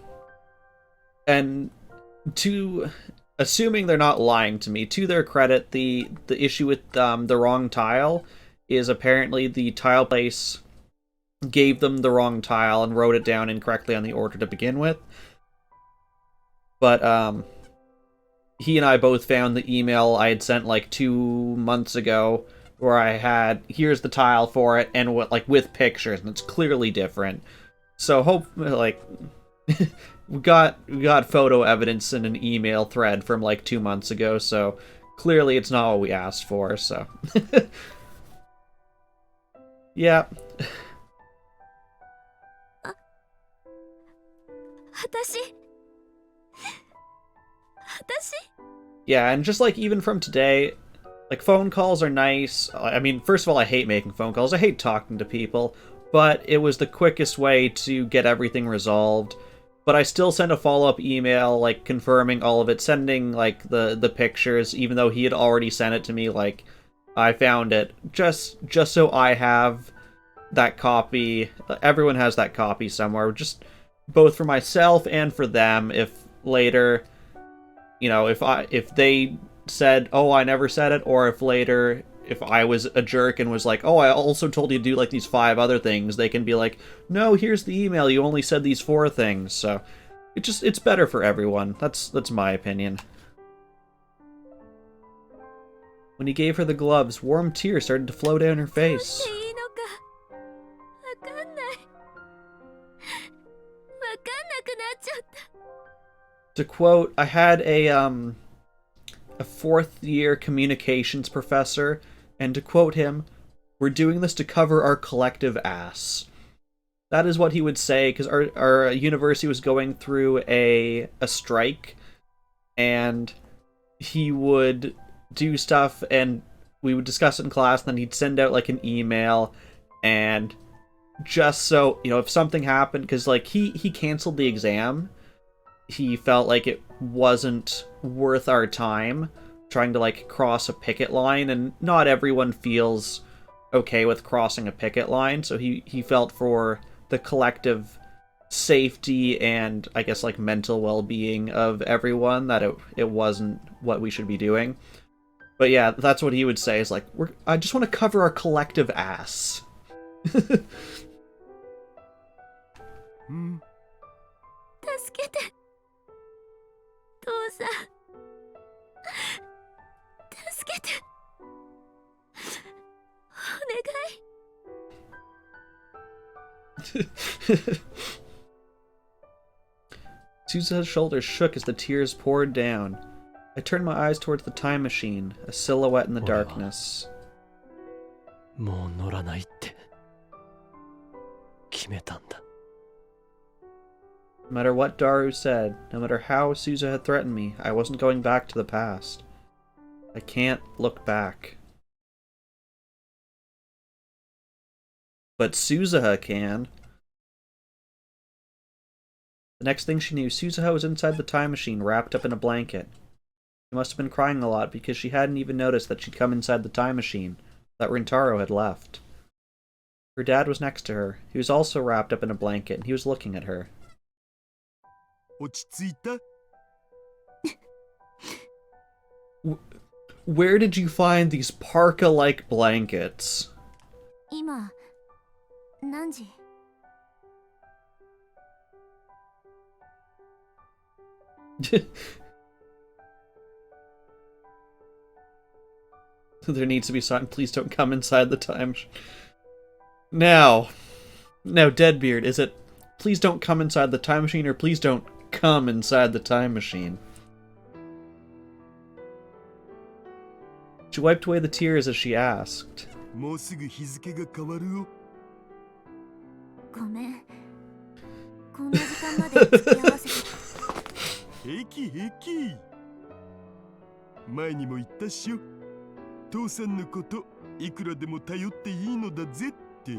assuming they're not lying to me, to their credit, the issue with the wrong tile is apparently the tile place gave them the wrong tile and wrote it down incorrectly on the order to begin with. But, he and I both found the email I had sent like 2 months ago where I had, here's the tile for it, and with pictures, and it's clearly different. So we got photo evidence in an email thread from like 2 months ago, so clearly it's not what we asked for, so. Yeah. 私 Yeah, and just like even from today, like phone calls are nice. I mean, first of all, I hate making phone calls. I hate talking to people, but it was the quickest way to get everything resolved. But I still sent a follow-up email, like confirming all of it, sending like the pictures, even though he had already sent it to me. Like, I found it just so I have that copy. Everyone has that copy somewhere, just both for myself and for them. If later, you know, if they said, "Oh, I never said it," or if later, if I was a jerk and was like, "Oh, I also told you to do like these 5 other things," they can be like, "No, here's the email. You only said these 4 things." So it's better for everyone. That's my opinion. When he gave her the gloves, warm tears started to flow down her face. To quote, I had a 4th-year communications professor, and to quote him, "We're doing this to cover our collective ass." That is what he would say, because our university was going through a strike, and he would do stuff, and we would discuss it in class, and then he'd send out, like, an email, and just so, you know, if something happened, because, like, he canceled the exam, he felt like it wasn't worth our time trying to, like, cross a picket line, and not everyone feels okay with crossing a picket line, so he felt for the collective safety and, I guess, like, mental well-being of everyone that it wasn't what we should be doing. But yeah, that's what he would say, is like, I just want to cover our collective ass. 助けて父さん助けてお願い Susa's shoulders shook as the tears poured down. I turned my eyes towards the time machine, a silhouette in the darkness. もう乗らないって決めたんだ。 No matter what Daru said, no matter how Susa had threatened me, I wasn't going back to the past. I can't look back. But Susaha can. The next thing she knew, Susaha was inside the time machine, wrapped up in a blanket. She must have been crying a lot, because she hadn't even noticed that she'd come inside the time machine, that Rintaro had left. Her dad was next to her. He was also wrapped up in a blanket, and he was looking at her. 落ち着いた Where did you find these parka-like blankets? 今何時 There needs to be something. Please don't come inside the time. Now, Deadbeard, is it please don't come inside the time machine, or please don't come inside the time machine? She wiped away the tears as she asked. もうすぐ日付が変わるよごめんこんな時間まで付き合わせて平気平気前にも言ったっしょ父さんのこといくらでも頼っていいのだぜって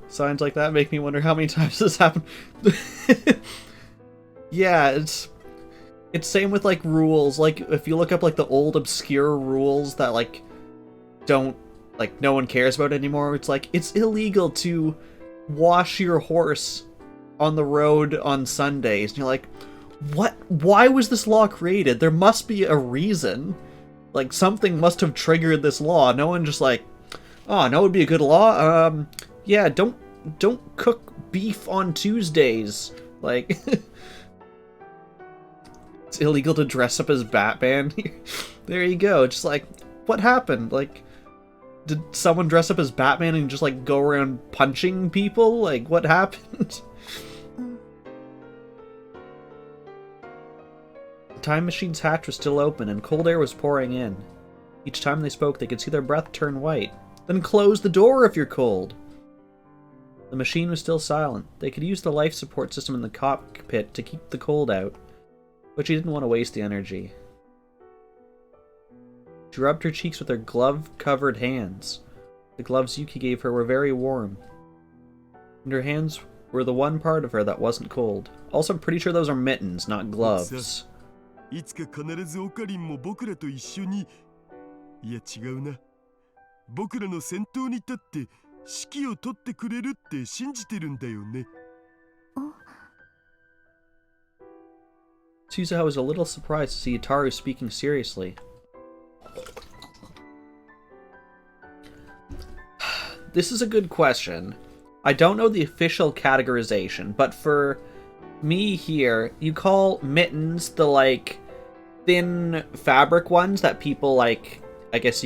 Signs like that make me wonder how many times this happened. Yeah, it's same with, like, rules. Like, if you look up, like, the old obscure rules that, like, don't, like, no one cares about anymore, it's like, it's illegal to wash your horse on the road on Sundays. And you're like, what? Why was this law created? There must be a reason. Like, something must have triggered this law. No one just like, oh, no, it would be a good law? Yeah, don't cook beef on Tuesdays. Like... It's illegal to dress up as Batman. There you go. Just like, what happened? Like, did someone dress up as Batman and just, like, go around punching people? Like, what happened? The time machine's hatch was still open, and cold air was pouring in. Each time they spoke, they could see their breath turn white. Then close the door if you're cold! The machine was still silent. They could use the life support system in the cockpit to keep the cold out. But she didn't want to waste the energy. She rubbed her cheeks with her glove-covered hands. The gloves Yuki gave her were very warm. And her hands were the one part of her that wasn't cold. Also, I'm pretty sure those are mittens, not gloves. いつか必ずオカリンも僕らと一緒にいや違うな僕らの先頭に立って指揮を取ってくれるって信じてるんだよね。Suzuha was a little surprised to see Itaru speaking seriously. This is a good question. I don't know the official categorization, but for me here, you call mittens the, like, thin fabric ones that people, like, I guess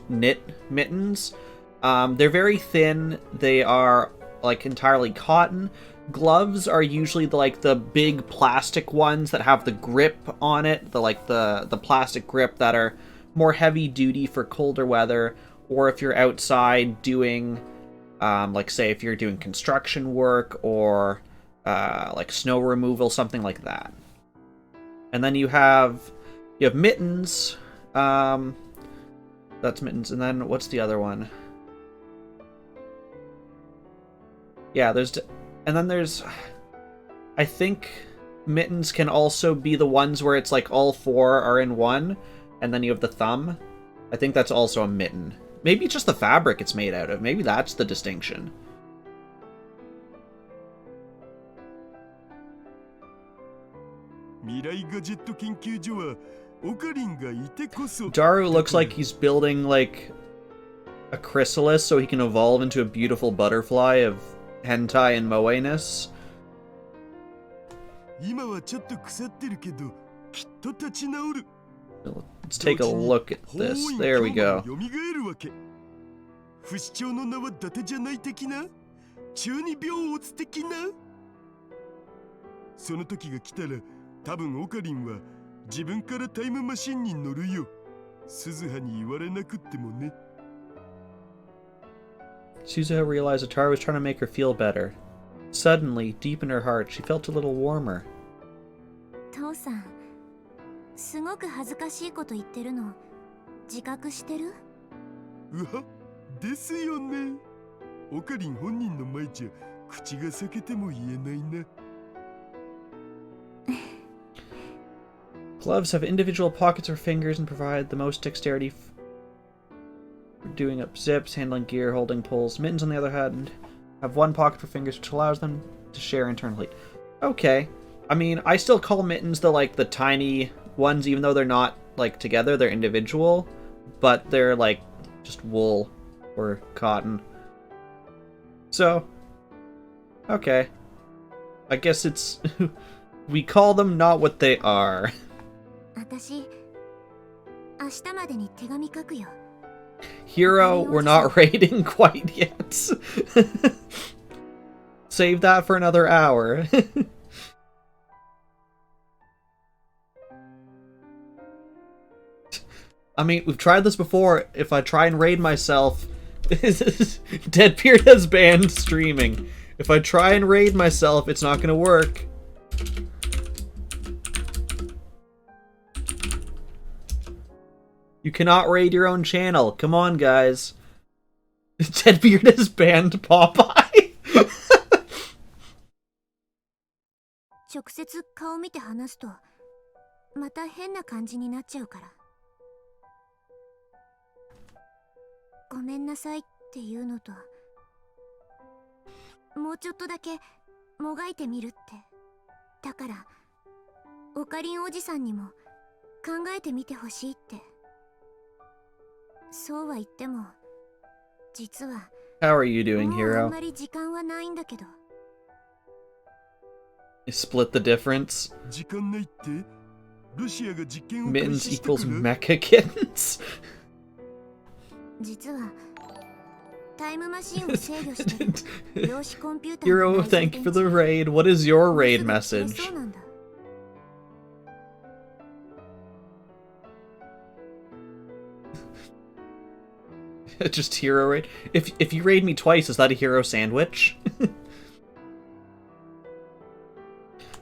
knit mittens. They're very thin. They are, like, entirely cotton. Gloves are usually the big plastic ones that have the grip on it, the plastic grip that are more heavy duty for colder weather, or if you're outside doing, like, say if you're doing construction work or like snow removal, something like that. And then you have mittens. That's mittens, and then what's the other one? Yeah, and then there's, I think mittens can also be the ones where it's like all four are in one, and then you have the thumb. I think that's also a mitten. Maybe just the fabric it's made out of. Maybe that's the distinction. Daru looks like he's building, like, a chrysalis so he can evolve into a beautiful butterfly of hentai and moe-ness. Let's take a look at this. There we go. 不死鳥の名は伊達じゃない的な中二病乙的なその時が来たら多分オカリンは自分からタイムマシンに乗るよ鈴葉に言われなくってもね Suzuha realized Ataru was trying to make her feel better. Suddenly, deep in her heart, she felt a little warmer. 父さん、すごく恥ずかしいこと言ってるの自覚してる？うわ、ですよね。オカリン本人の前じゃ口が裂けても言えないな。Gloves have individual pockets for fingers and provide the most dexterity for doing up zips, handling gear, holding pulls. Mittens, on the other hand, have one pocket for fingers, which allows them to share internal heat. Okay. I mean, I still call mittens the tiny ones, even though they're not, like, together. They're individual. But they're, like, just wool or cotton. So, okay. I guess it's... we call them not what they are. 私、明日までに手紙書くよ。 Hero, we're not raiding quite yet. Save that for another hour. I mean, we've tried this before. If I try and raid myself... Deadbeard has banned streaming. If I try and raid myself, it's not gonna work. You cannot raid your own channel. Come on, guys. Deadbeard has banned Popeye. 直接顔見て話すとまた変な感じになっちゃうから。ごめんなさいっていうのと、もうちょっとだけもがいてみるって。だから、オカリンおじさんにも考えてみてほしいって。そうは言っても、実は How are you doing, もう Hero? あんまり時間はないんだけど。Split the difference. 時間ないってロシアが実験を開 Mittens 始したか equals ら mecha kittens. 実はタイムマシンを制御してる量子コンピューター Hero, の thank you for the raid. What is your raid もうすぐ message? 消えそうなんだ。 Just hero raid? If you raid me twice, is that a hero sandwich?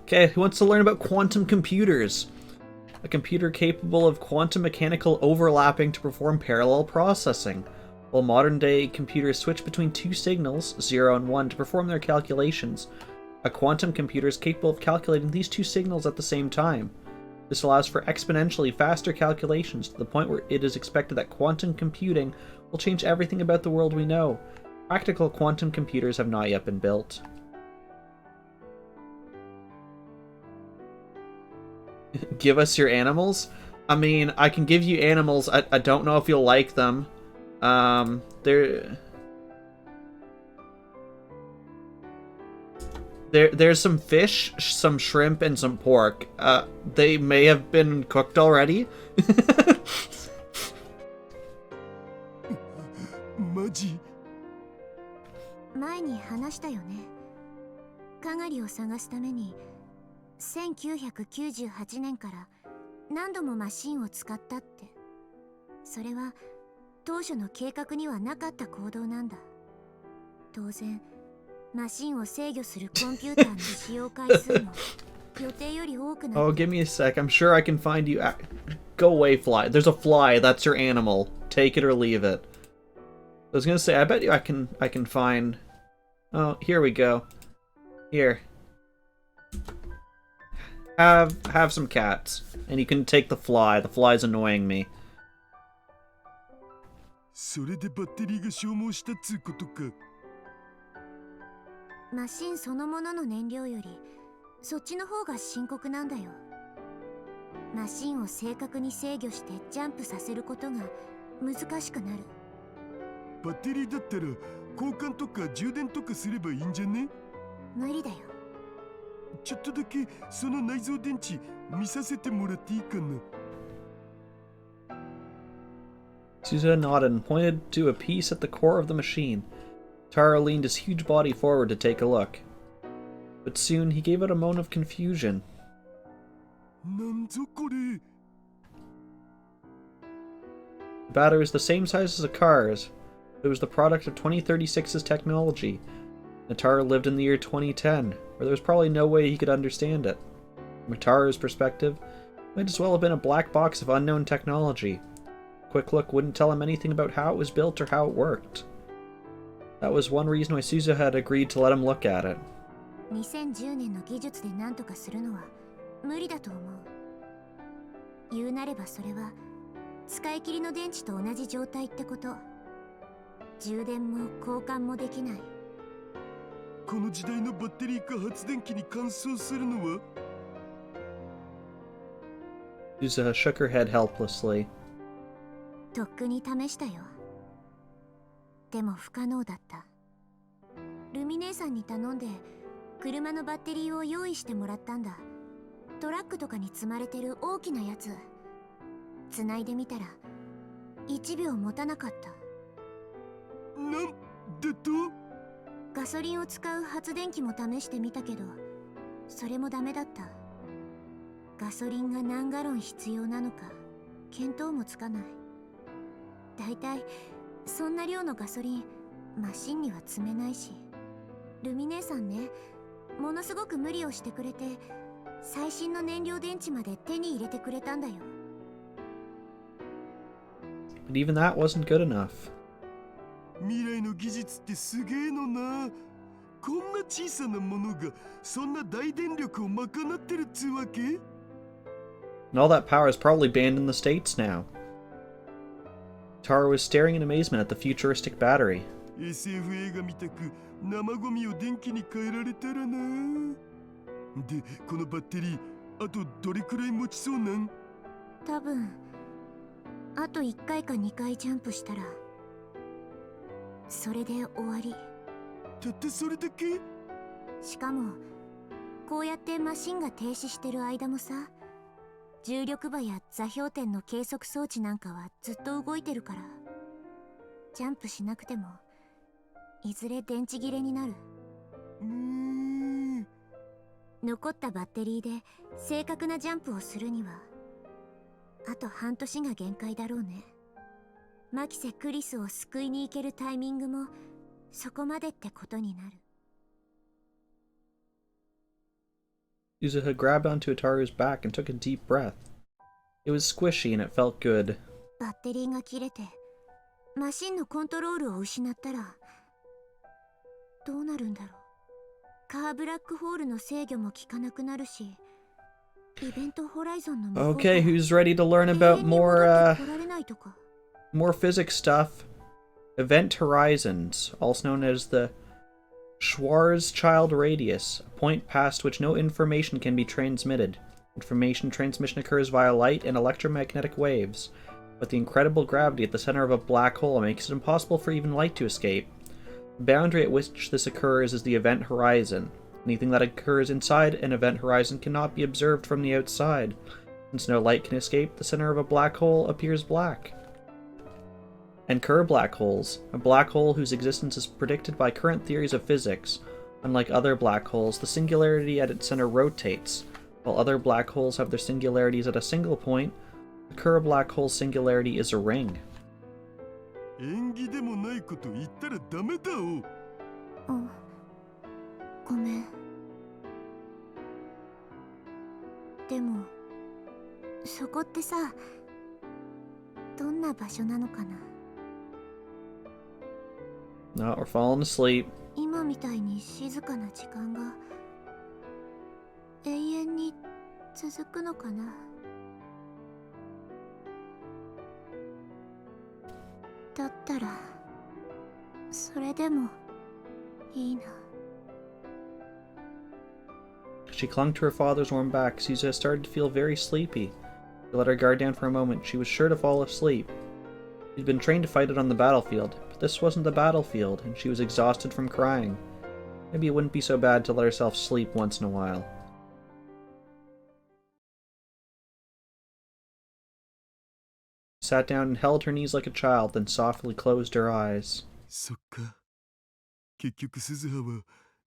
Okay, who wants to learn about quantum computers? A computer capable of quantum mechanical overlapping to perform parallel processing. While modern-day computers switch between two signals, 0 and 1, to perform their calculations, a quantum computer is capable of calculating these two signals at the same time. This allows for exponentially faster calculations to the point where it is expected that quantum computing will change everything about the world we know. Practical quantum computers have not yet been built. Give us your animals? I mean, I can give you animals. I don't know if you'll like them. There's some fish, some shrimp, and some pork. They may have been cooked already. マジ前に話したよね。かがりを探すために1998年から何度もマシンを使ったって。それは当初の計画にはなかった行動なんだ。当然マシンを制御するコンピューターの使用回数も予定より多くなった。 Oh, give me a sec. I'm sure I can find you. Go away, fly. There's a fly. That's your animal. Take it or leave it. I was gonna say, I bet you I can find... Oh, here we go. Here. Have some cats. And you can take the fly. The fly's annoying me. それでバッテリーが消耗したっつうことか。マシンそのものの燃料よりそっちの方が深刻なんだよ。マシンを正確に制御してジャンプさせることが難しくなる。バッテリーだったら交換とか充電とかすればいいんじゃね？無理だよ。ちょっとだけその内蔵電池見させてもらっていいかな。 Souza nodded and pointed to a piece at the core of the machine. Taro leaned his huge body forward to take a look. But soon he gave out a moan of confusion. なんぞこれ。 The battery was the same size as a car's. It was the product of 2036's technology. Taro lived in the year 2010, where there was probably no way he could understand it. From Taro's perspective, it might as well have been a black box of unknown technology. A quick look wouldn't tell him anything about how it was built or how it worked. That was one reason why Souza had agreed to let him look at it. 2010年の技術で何とかするのは無理だと思う。言うなればそれは使い切りの電池と同じ状態ってこと。充電も交換もできない。この時代のバッテリーか発電機に換装するのは？ Souza shook her head helplessly. とっくに試したよ。でも不可能だった。ルミ姉さんに頼んで車のバッテリーを用意してもらったんだ。トラックとかに積まれてる大きなやつ。繋いでみたら1秒持たなかった。なんでと？ガソリンを使う発電機も試してみたけど、それもダメだった。ガソリンが何ガロン必要なのか見当もつかない。だいたいそんな量のガソリンマシンには積めないし。ルミ姉さんね、ものすごく無理をしてくれて最新の燃料電池まで手に入れてくれたんだよ。 But even that wasn't good enough. 未来の技術ってすげえのな。こんな小さなものがそんな大電力を賄ってるっつうわけ？ And all that power is probably banned in the States now. Taro was staring in amazement at the futuristic battery. SF 映画みたく生ゴミを電気に変えられたらな。で、このバッテリーあとどれくらい持ちそうなん？多分あと1回か2回ジャンプしたらそれで終わり。たったそれだけ？しかもこうやってマシンが停止してる間もさ、重力場や座標点の計測装置なんかはずっと動いてるから、ジャンプしなくてもいずれ電池切れになる。残ったバッテリーで正確なジャンプをするにはあと半年が限界だろうね。マキセ・クリスを救いに行けるタイミングもそこまでってことになる。 Souza had grabbed onto Ataru's back and took a deep breath. It was squishy and it felt good. バッテリーが切れてマシンのコントロールを失ったらどうなるんだろう。カーブラックホールの制御も効かなくなるし、Okay, who's ready to learn about more physics stuff? Event horizons, also known as the Schwarzschild radius, a point past which no information can be transmitted. Information transmission occurs via light and electromagnetic waves, but the incredible gravity at the center of a black hole makes it impossible for even light to escape. The boundary at which this occurs is the event horizon. Anything that occurs inside an event horizon cannot be observed from the outside. Since no light can escape, the center of a black hole appears black. And Kerr black holes, a black hole whose existence is predicted by current theories of physics. Unlike other black holes, the singularity at its center rotates. While other black holes have their singularities at a single point, the Kerr black hole's singularity is a ring. 縁起でもないこと言ったらダメだお。ごめん。でも、そこってさ、どんな場所なのかな? No, we're falling asleep. 今みたいに静かな時間が永遠に続くのかな? だったら、それでもいいな。 She clung to her father's warm back. Suza started to feel very sleepy. She let her guard down for a moment. She was sure to fall asleep. She'd been trained to fight it on the battlefield, but this wasn't the battlefield, and she was exhausted from crying. Maybe it wouldn't be so bad to let herself sleep once in a while. She sat down and held her knees like a child, then softly closed her eyes. そっか。結局鈴葉は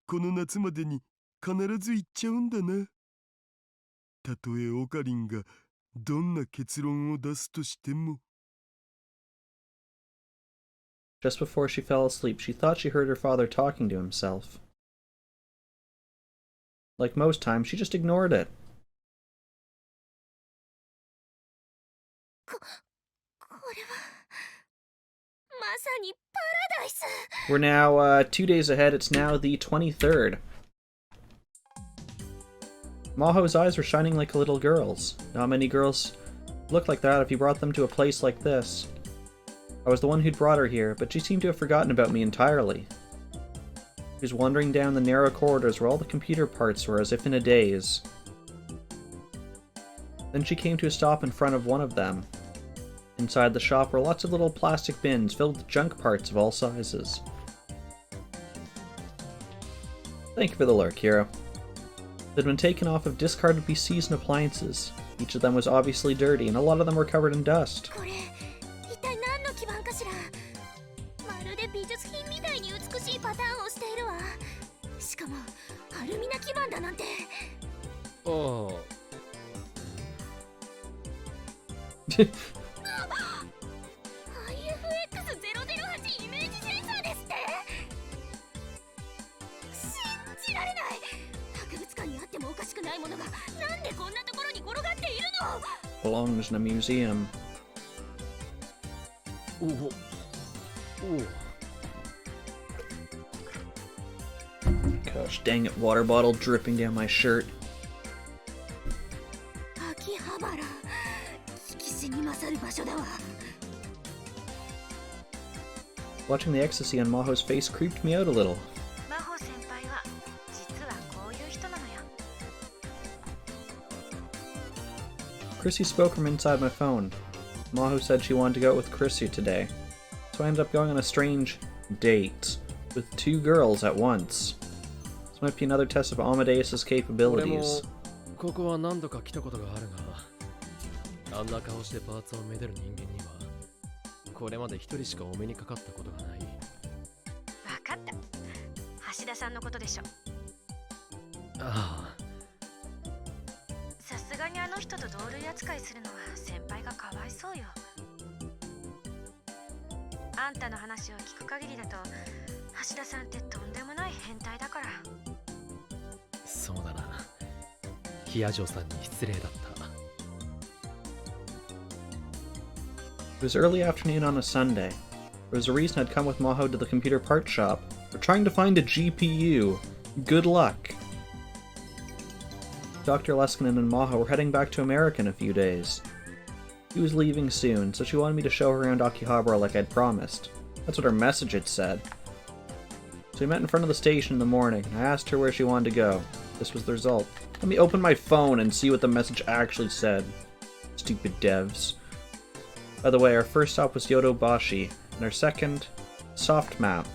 この夏までに必ず行っちゃうんだな。たとえオカリンがどんな結論を出すとしても。 Just before she fell asleep, she thought she heard her father talking to himself. Like most times, she just ignored it. We're now 2 days ahead. It's now the 23rd. Maho's eyes were shining like a little girl's. Not many girls look like that if you brought them to a place like this. I was the one who'd brought her here, but she seemed to have forgotten about me entirely. She was wandering down the narrow corridors where all the computer parts were, as if in a daze. Then she came to a stop in front of one of them. Inside the shop were lots of little plastic bins filled with junk parts of all sizes. Thank you for the lurk, hero. They'd been taken off of discarded PCs and appliances. Each of them was obviously dirty, and a lot of them were covered in dust. Belongs in a museum. Gosh dang it, water bottle dripping down my shirt. Watching the ecstasy on Maho's face creeped me out a little. Chrissy spoke from inside my phone. Maho said she wanted to go out with Chrissy today, so I ended up going on a strange date with 2 girls at once. This might be another test of Amadeus's capabilities. ここは何度か来たことがあるが、あんな顔してパーツをめでる人間にはこれまで1人しかお目にかかったことがない。分かった。橋田さんのことでしょ。ああ。 さすがにあの人と同類扱いするのは先輩がかわいそうよ。あんたの話を聞く限りだと橋田さんってとんでもない変態だから。そうだな。ヒアジョさんに失礼だった。 It was early afternoon on a Sunday. There was a reason I'd come with Maho to the computer parts shop. We're trying to find a GPU. Good luck. Dr. Leskinen and Maho were heading back to America in a few days. He was leaving soon, so she wanted me to show her around Akihabara like I'd promised. That's what her message had said. So we met in front of the station in the morning. I asked her where she wanted to go. This was the result. Let me open my phone and see what the message actually said. Stupid devs. By the way, our first stop was Yodobashi, and our second, Soft Map.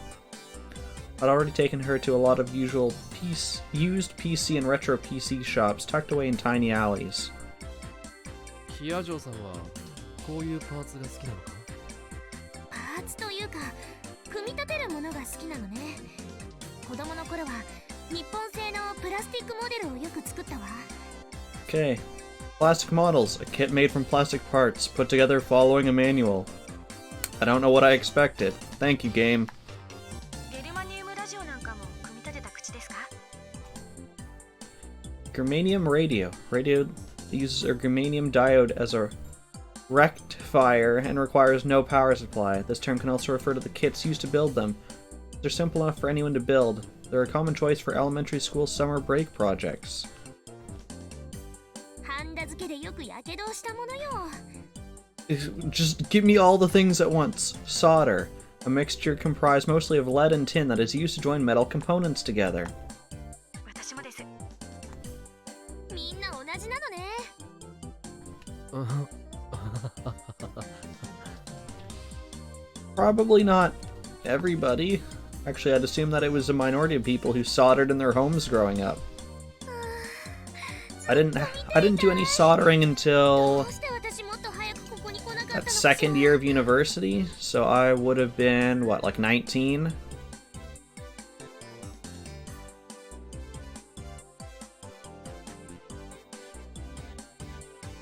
I'd already taken her to a lot of used PC and retro PC shops tucked away in tiny alleys. キアジョーさんはこういうパーツが好きなのか？パーツというか組み立てるものが好きなのね。子供の頃は日本製のプラスチックモデルをよく作ったわ。 Okay. Plastic models, a kit made from plastic parts, put together following a manual. I don't know what I expected. Thank you, game. ゲルマニウムラジオなんかも組み立てた口ですか？ Germanium radio. Radio uses a germanium diode as a rectifier and requires no power supply. This term can also refer to the kits used to build them. They're simple enough for anyone to build. They're a common choice for elementary school summer break projects. ハンダ付けでよくやけどをしたものよ。 Just give me all the things at once. Solder. A mixture comprised mostly of lead and tin that is used to join metal components together. 私もです。みんな同じなのね。 Probably not everybody. Actually, I'd assume that it was a minority of people who soldered in their homes growing up. I didn't do any soldering until どうして私もっと早くここに来なかったの that かしら。 second year of university, so I would have been, what, like 19?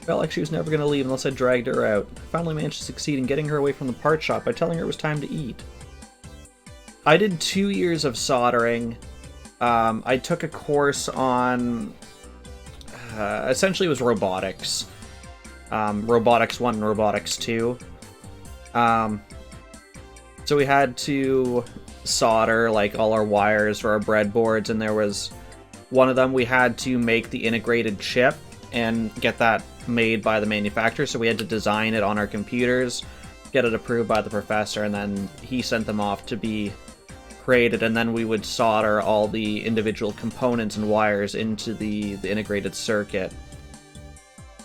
Felt like she was never going to leave unless I dragged her out. I finally managed to succeed in getting her away from the part shop by telling her it was time to eat. I did 2 years of soldering. I took a course on... essentially it was robotics. Robotics 1 and Robotics 2. So we had to solder like all our wires for our breadboards, and there was one of them we had to make the integrated chip and get that made by the manufacturer, so we had to design it on our computers, get it approved by the professor, and then he sent them off to be created, and then we would solder all the individual components and wires into the integrated circuit.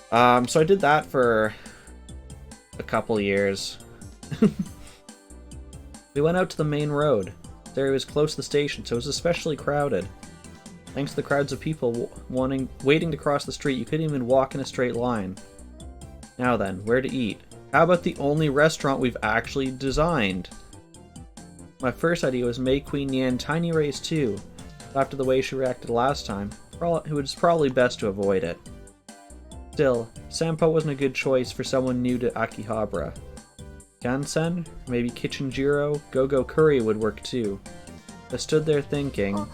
So I did that for a couple years. We went out to the main road. This area was close to the station, so it was especially crowded. Thanks to the crowds of people waiting to cross the street, you couldn't even walk in a straight line. Now then, where to eat? How about the only restaurant we've actually designed? My first idea was Mei Queen Yan Tiny Race 2. After the way she reacted last time, it was probably best to avoid it. Still, Sampo wasn't a good choice for someone new to Akihabara. Gansen, maybe Kitchenjiro, Go-Go Curry would work too. I stood there thinking...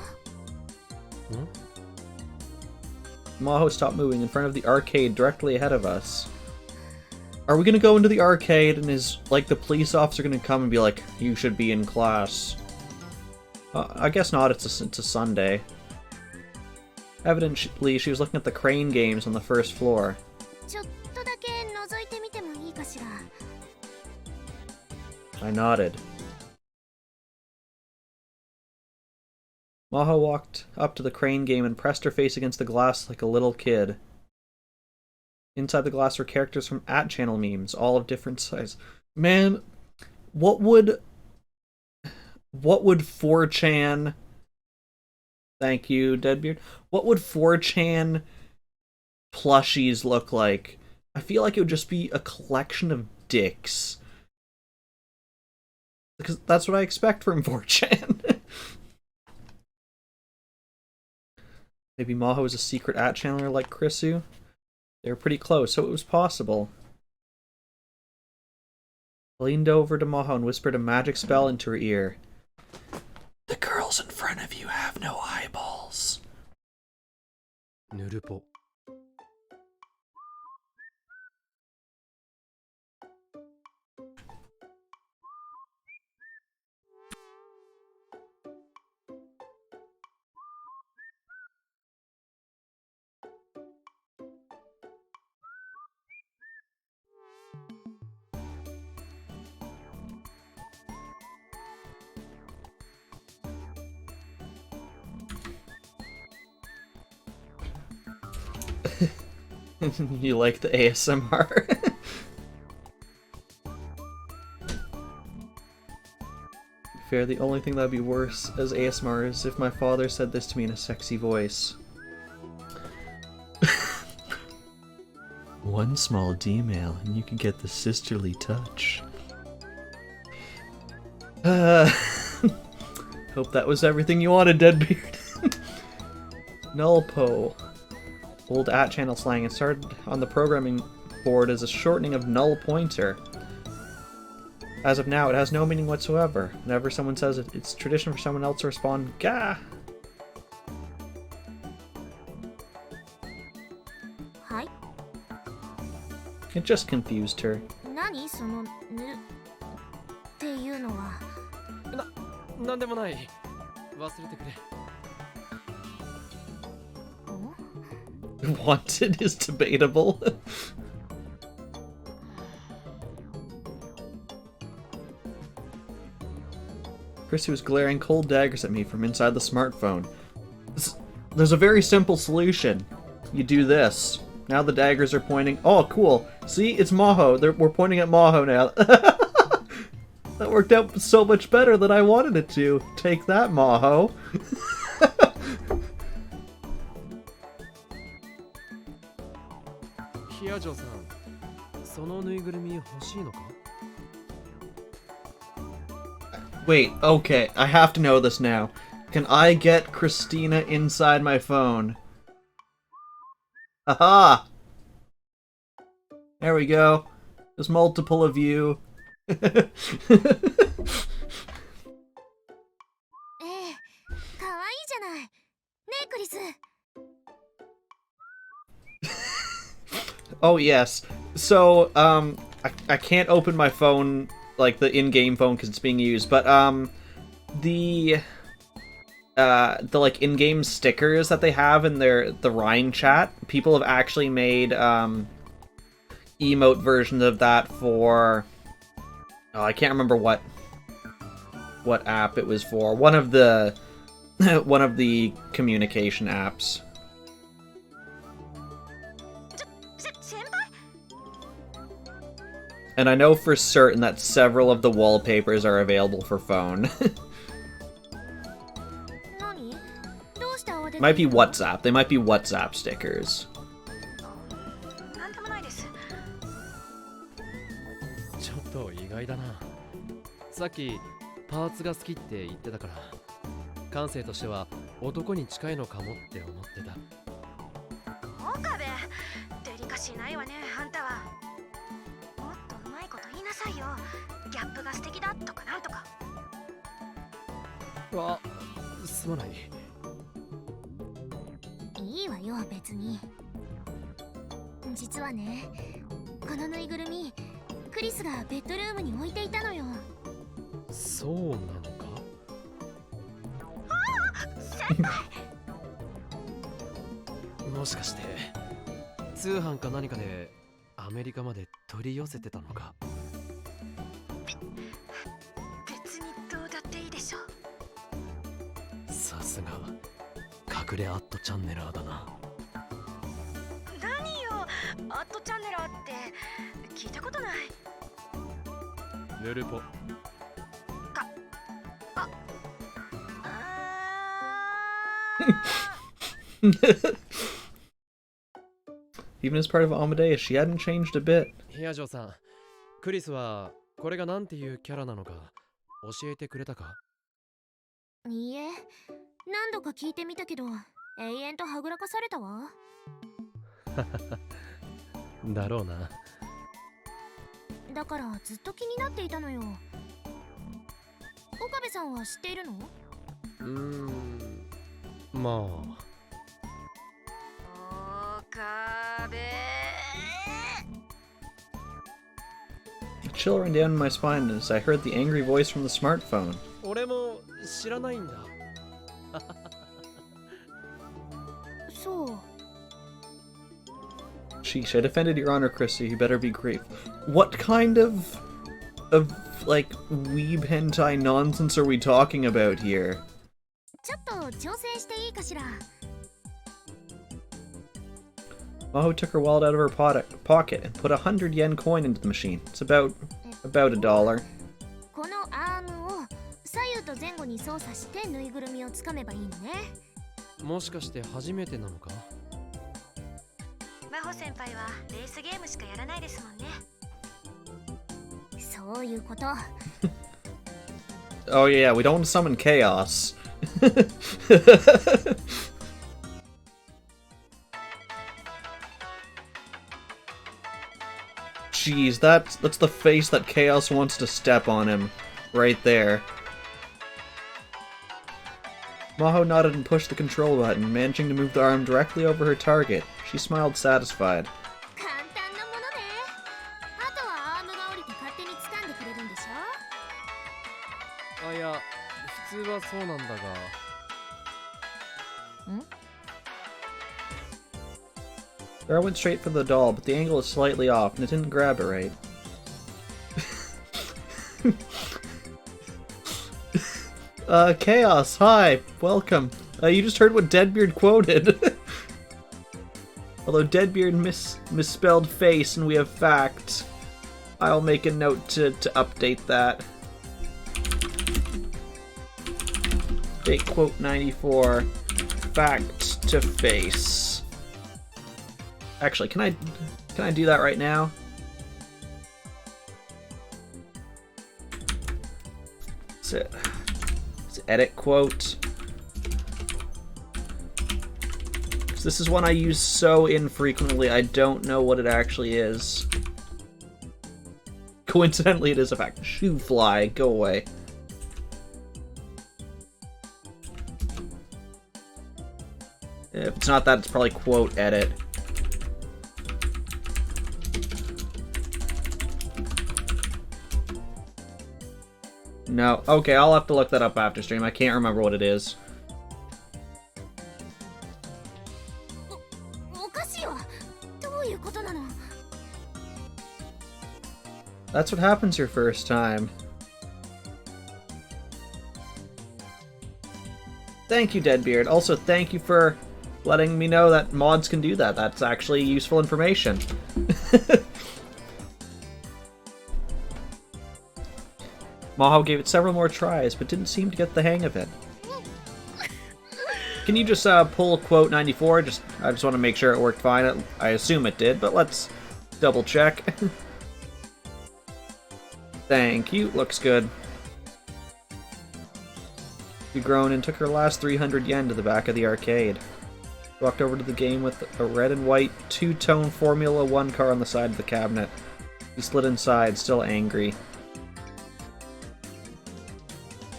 Maho stopped moving in front of the arcade directly ahead of us. Are we gonna go into the arcade and is, like, the police officer gonna come and be like, you should be in class? I guess not, it's a Sunday. Evidently, she was looking at the crane games on the first floor. ちょっとだけ覗いてみてもいいかしら。 I nodded. Maho walked up to the crane game and pressed her face against the glass like a little kid. Inside the glass were characters from @channel memes, all of different size. Man, what would 4chan... Thank you, Deadbeard. What would 4chan plushies look like? I feel like it would just be a collection of dicks. Because that's what I expect from 4chan. Maybe Maho is a secret @channeler like Krisu? They were pretty close, so it was possible. I leaned over to Maho and whispered a magic spell into her ear. The girls in front of you have no eyeballs. ヌルポ。You like the ASMR? Fair, the only thing that'd be worse as ASMR is if my father said this to me in a sexy voice. One small D-mail and you can get the sisterly touch. Hope that was everything you wanted, Deadbeard. Nullpo. Old @channel slang. It started on the programming board as a shortening of null pointer. As of now, it has no meaning whatsoever. Whenever someone says it, it's tradition for someone else to respond, "Gah!" Hi. It just confused her. 何そのぬっていうのは。なんでもない。忘れてくれ。Wanted is debatable. Chrissy was glaring cold daggers at me from inside the smartphone. There's a very simple solution. You do this. Now the daggers are pointing... Oh, cool. See? It's Maho. We're pointing at Maho now. That worked out so much better than I wanted it to. Take that, Maho. Hiyajo-san, そのぬいぐるみ欲しいのか? Wait, okay. I have to know this now. Can I get Christina inside my phone? Aha! There we go. There's multiple of you. ええ、かわいいじゃない。ねえ、クリス。Oh yes. So, I can't open my phone, like the in-game phone, because it's being used. But the like in-game stickers that they have in the Rhine chat, people have actually made emote versions of that for. Oh, I can't remember what app it was for. One of the communication apps. And I know for certain that several of the wallpapers are available for phone. Might be WhatsApp. They might be WhatsApp stickers. ちょっと意外だな。さっきパーツが好きって言ってたから、感性としては男に近いのかもって思ってた。岡部、デリカシーないわね、あんたは。もっとうまいこと言いなさいよ。ギャップが素敵だとかなんとか。あ、すまない。いいわよ、別に。実はね、このぬいぐるみ、クリスがベッドルームに置いていたのよ。そうなのか？先輩。もしかして通販か何かでアメリカまで取り寄せてたのか？別にどうだっていいでしょ。さすが隠れアットチャンネラーだな。何よ、アットチャンネラーって聞いたことない。ヌルポ。Even as part of Amadeus, she hadn't changed a bit. ヒヤジョさん、クリスはこれがなんていうキャラなのか教えてくれたか？いいえ、何度か聞いてみたけど、永遠とはぐらかされたわ。だろうな。だからずっと気になっていたのよ。岡部さんは知っているの？まあ。岡部。A chill ran down my spine as I heard the angry voice from the smartphone. 俺も知らないんだ。そう。Sheesh, I defended your honor, Chrissy. You better be grateful. What kind of like weeb hentai nonsense are we talking about here? ちょっと調整していいかしら。Maho took her wallet out of her pocket and put a 100 yen coin into the machine. It's about $1. このアームを左右と前後に操作してぬいぐるみをつかめばいいのね。もしかして初めてなのか？真帆先輩はレースゲームしかやらないですもんね。そういうこと。Oh yeah, we don't summon chaos. Jeez, that's the face that Chaos wants to step on him. Right there. Maho nodded and pushed the control button, managing to move the arm directly over her target. She smiled satisfied. 簡単なものね。あとはアームが降りて勝手に掴んでくれるんでしょ？あ、いや、普通はそうなんだが。Girl went straight for the doll, but the angle is slightly off, and it didn't grab it right. Chaos, hi! Welcome. You just heard what Deadbeard quoted. Although Deadbeard misspelled face and we have fact, I'll make a note to update that. Update quote 94. Fact to face. Actually, can I do that right now? That's it. Let's edit quote. This is one I use so infrequently, I don't know what it actually is. Coincidentally, it is a fact. Shoe fly, go away. If it's not that, it's probably quote edit. No. Okay, I'll have to look that up after stream. I can't remember what it is. おかしいわ。どういうことなの？ That's what happens your first time. Thank you, Deadbeard. Also, thank you for letting me know that mods can do that. That's actually useful information. Maho gave it several more tries, but didn't seem to get the hang of it. Can you just pull quote 94? I just want to make sure it worked fine. I assume it did, but let's double check. Thank you. Looks good. She groaned and took her last 300 yen to the back of the arcade. Walked over to the game with a red and white two-tone Formula 1 car on the side of the cabinet. He slid inside, still angry.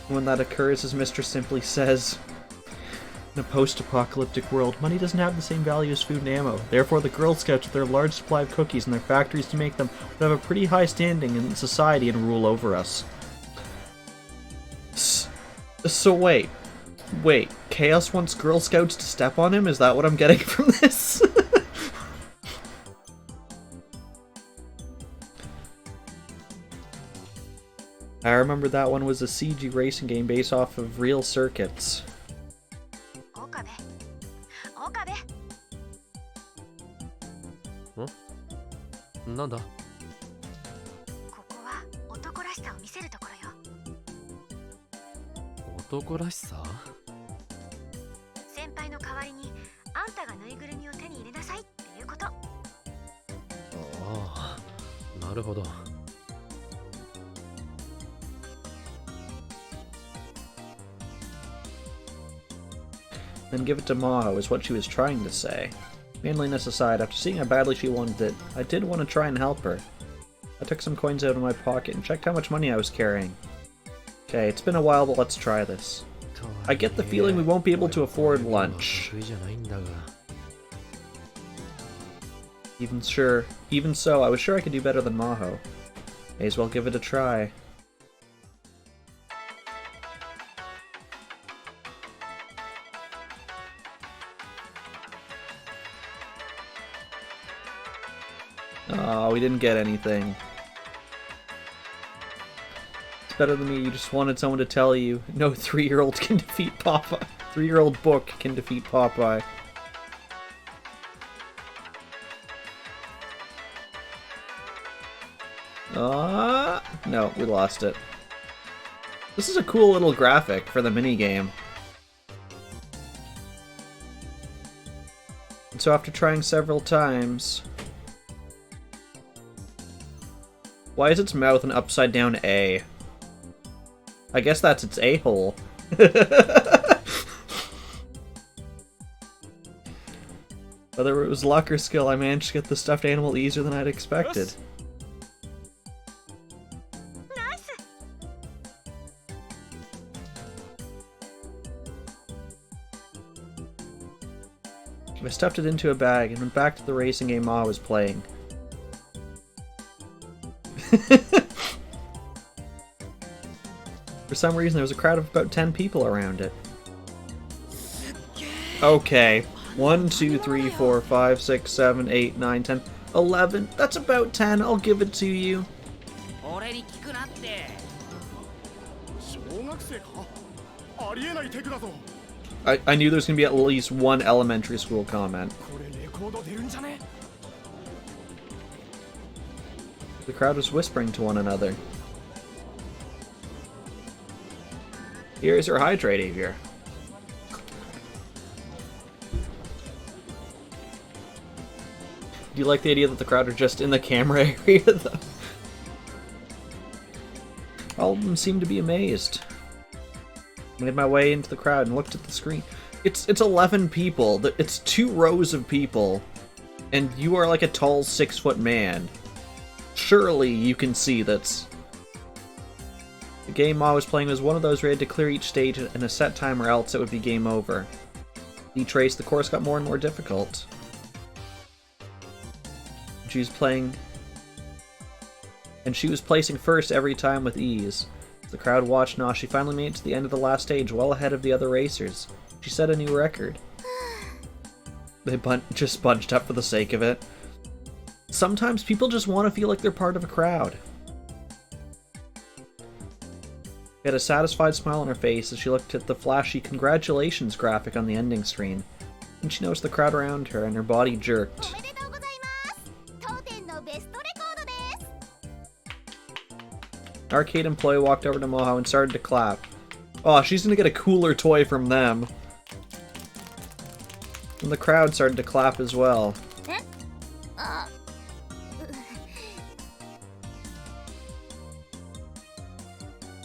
When that occurs, his mistress simply says, in a post-apocalyptic world, money doesn't have the same value as food and ammo. Therefore, the Girl Scouts, with their large supply of cookies and their factories to make them, would have a pretty high standing in society and rule over us. So wait, Chaos wants Girl Scouts to step on him? Is that what I'm getting from this? I remember that one was a CG racing game based off of real circuits. なんだ？ここは男らしさを見せるところよ。男らしさ？先輩の代わりにあんたがぬいぐるみを手に入れなさいっていうこと。ああ、なるほど。Then give it to Maho is what she was trying to say. Manliness aside, after seeing how badly she wanted it, I did want to try and help her. I took some coins out of my pocket and checked how much money I was carrying. Okay, it's been a while, but let's try this. I get the feeling we won't be able to afford lunch. Even so, I was sure I could do better than Maho. May as well give it a try. Oh, we didn't get anything. It's better than me, you just wanted someone to tell you, no 3-year-old can defeat Popeye. 3-year-old book can defeat Popeye. No, we lost it. This is a cool little graphic for the minigame. And so after trying several times... Why is its mouth an upside down A? I guess that's its a-hole. Whether it was luck or skill, I managed to get the stuffed animal easier than I'd expected. I stuffed it into a bag and went back to the racing game Ma was playing. For some reason, there was a crowd of about 10 people around it. Okay. 1, 2, 3, 4, 5, 6, 7, 8, 9, 10, 11. That's about 10. I'll give it to you. I knew there was going to be at least one elementary school comment. The crowd was whispering to one another. Here's your hydrate, Avier. Do you like the idea that the crowd are just in the camera area, though? All of them seemed to be amazed. I made my way into the crowd and looked at the screen. It's 11 people. It's 2 rows of people. And you are like a tall 6-foot man. Surely you can see that's... The game Ma was playing was one of those where you had to clear each stage in a set time or else it would be game over. Each race, the course got more and more difficult. She was playing... And she was placing first every time with ease. As the crowd watched Na, she finally made it to the end of the last stage, well ahead of the other racers. She set a new record. They just bunched up for the sake of it. Sometimes people just want to feel like they're part of a crowd. She had a satisfied smile on her face as she looked at the flashy congratulations graphic on the ending screen. And she noticed the crowd around her and her body jerked. An arcade employee walked over to Maho and started to clap. Oh, she's gonna get a cooler toy from them. And the crowd started to clap as well.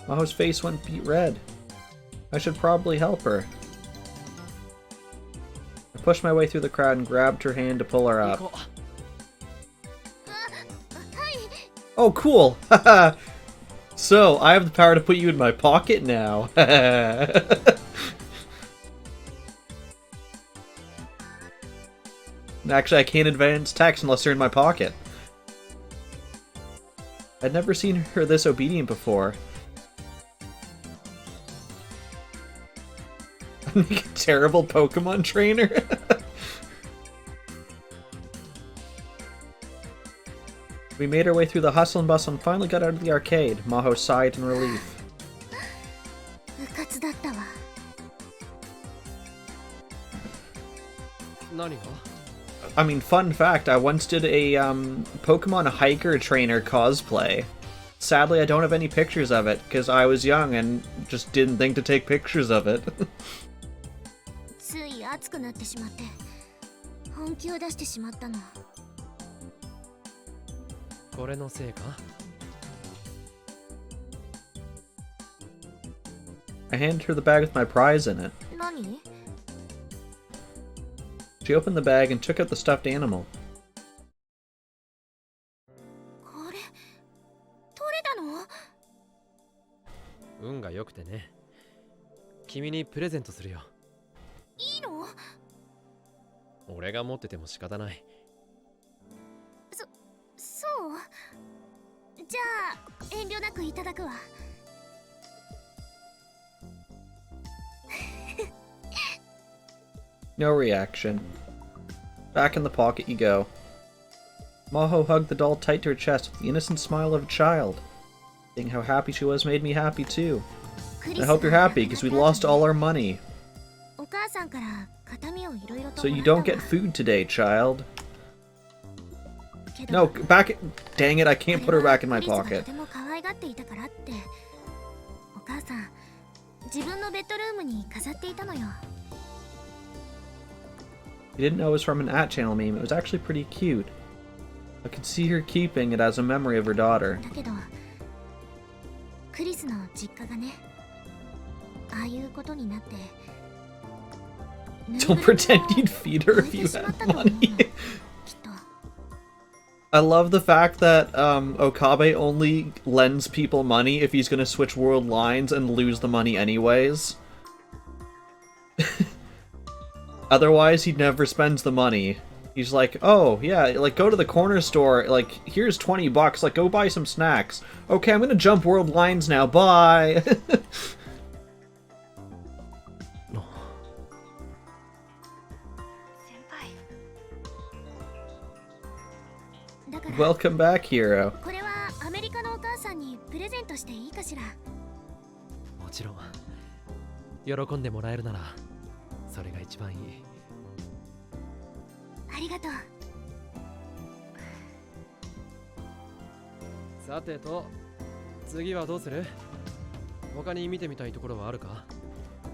Maho's face went beet red. I should probably help her. I pushed my way through the crowd and grabbed her hand to pull her up. Oh, cool! Haha! So, I have the power to put you in my pocket now. Actually, I can't advance text unless they're in my pocket. I'd never seen her this obedient before. I'm like a terrible Pokemon trainer. We made our way through the hustle and bustle and finally got out of the arcade. Maho sighed in relief. I mean, fun fact, I once did a Pokemon hiker trainer cosplay. Sadly, I don't have any pictures of it, because I was young and just didn't think to take pictures of it. I handed her the bag with my prize in it. She opened the bag and took out the stuffed animal. No reaction. Back in the pocket you go. Maho hugged the doll tight to her chest with the innocent smile of a child. Seeing how happy she was made me happy too. And I hope you're happy because we lost all our money. So you don't get food today, child. No, back. Dang it! I can't put her back in my pocket. とても可愛がっていたからってお母さん自分のベッドルームに飾っていたのよ。 You didn't know it was from an @channel meme. It was actually pretty cute. I could see her keeping it as a memory of her daughter. だけどクリスの実家がねああいうことになって Don't pretend you'd feed her if you had money. I love the fact that Okabe only lends people money if he's gonna switch world lines and lose the money anyways. Otherwise, he never spends the money. He's like, oh, yeah, like, go to the corner store, like, here's 20 bucks, like, go buy some snacks. Okay, I'm gonna jump world lines now, bye! Welcome back, hero. これはアメリカのお母さんにプレゼントしていいかしら。もちろん喜んでもらえるならそれが一番いい。ありがとう。さてと次はどうする？他に見てみたいところはあるか？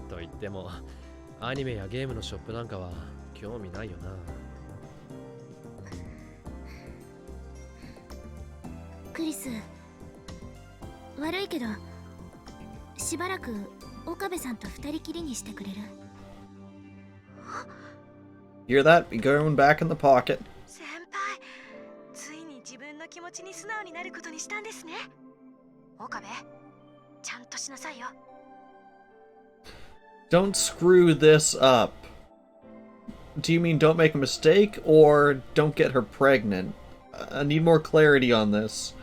と言ってもアニメやゲームのショップなんかは興味ないよな。クリス悪いけどしばらく岡部さんと二人きりにしてくれる？ Hear that? Be going back in the pocket. 先輩、ついに自分の気持ちに素直になることにしたんですね。岡部、ちゃんとしなさいよ。Don't screw this up. Do you mean don't make a mistake, or don't get her pregnant? I need more clarity on this.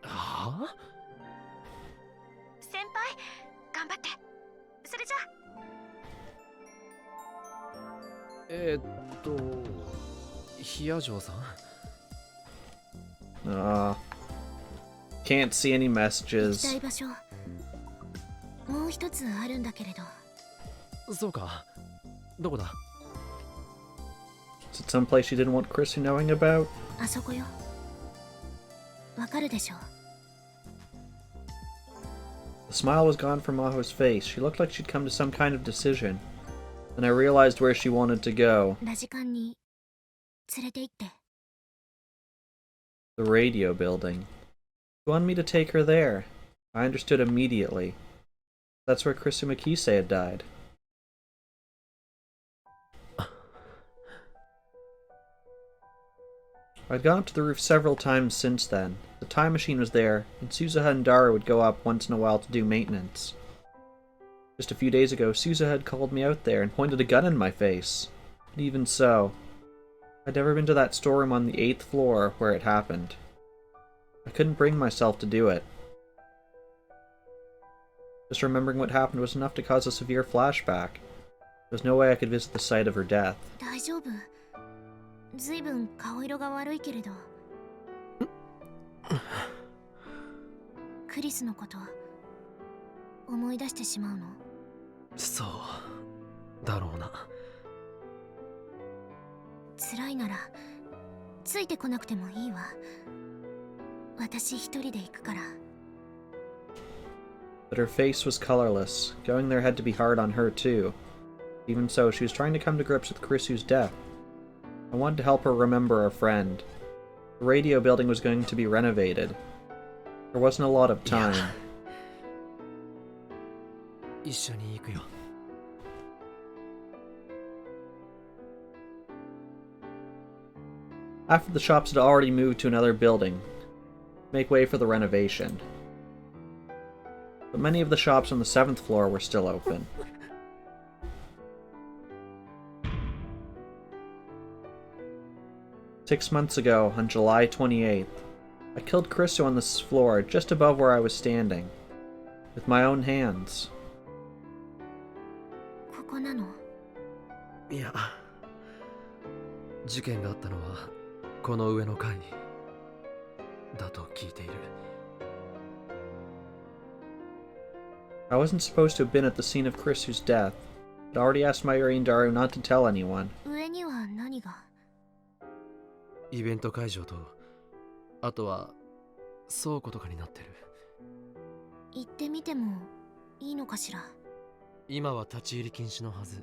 はあ？先輩、頑張って。それじゃヒヤ城さん？ Can't see any 行き messages. たい場所もう一つあるんだけれど。そうか。どこだ？ Is it someplace you didn't want Chrissy knowing about? あそこよ。わかるでしょ？ The smile was gone from Maho's face. She looked like she'd come to some kind of decision. Then I realized where she wanted to go. ラジカンに連れて行って。 The radio building. You wanted me to take her there. I understood immediately. That's where Chrissy Makise had died. I'd gone up to the roof several times since then. The time machine was there, and Suzuha and Dara would go up once in a while to do maintenance. Just a few days ago, Suzuha had called me out there and pointed a gun in my face. But even so, I'd never been to that storeroom on the 8th floor where it happened. I couldn't bring myself to do it. Just remembering what happened was enough to cause a severe flashback. There was no way I could visit the site of her death. 大丈夫。ずいぶん顔色が悪いけれど。クリスのこと思い出してしまうの？そうだろうな。辛いならついてこなくてもいいわ。私一人で行くから。 But her face was colorless. Going there had to be hard on her too. Even so, she was trying to come to grips with Krisu's death. I wanted to help her remember our friend. The radio building was going to be renovated. There wasn't a lot of time. 一緒に行くよ。 After the shops had already moved to another building, to make way for the renovation. But many of the shops on the 7th floor were still open. Six months ago, on July 28th, I killed Krisu on this floor just above where I was standing, with my own hands. ここなの？いや、事件があったのはこの上の階だと聞いている。 I wasn't supposed to have been at the scene of Krisu's death. I'd already asked Mayuri and Daru not to tell anyone. 上には何が？イベント会場と、あとは倉庫とかになってる。行ってみてもいいのかしら。今は立ち入り禁止のはず。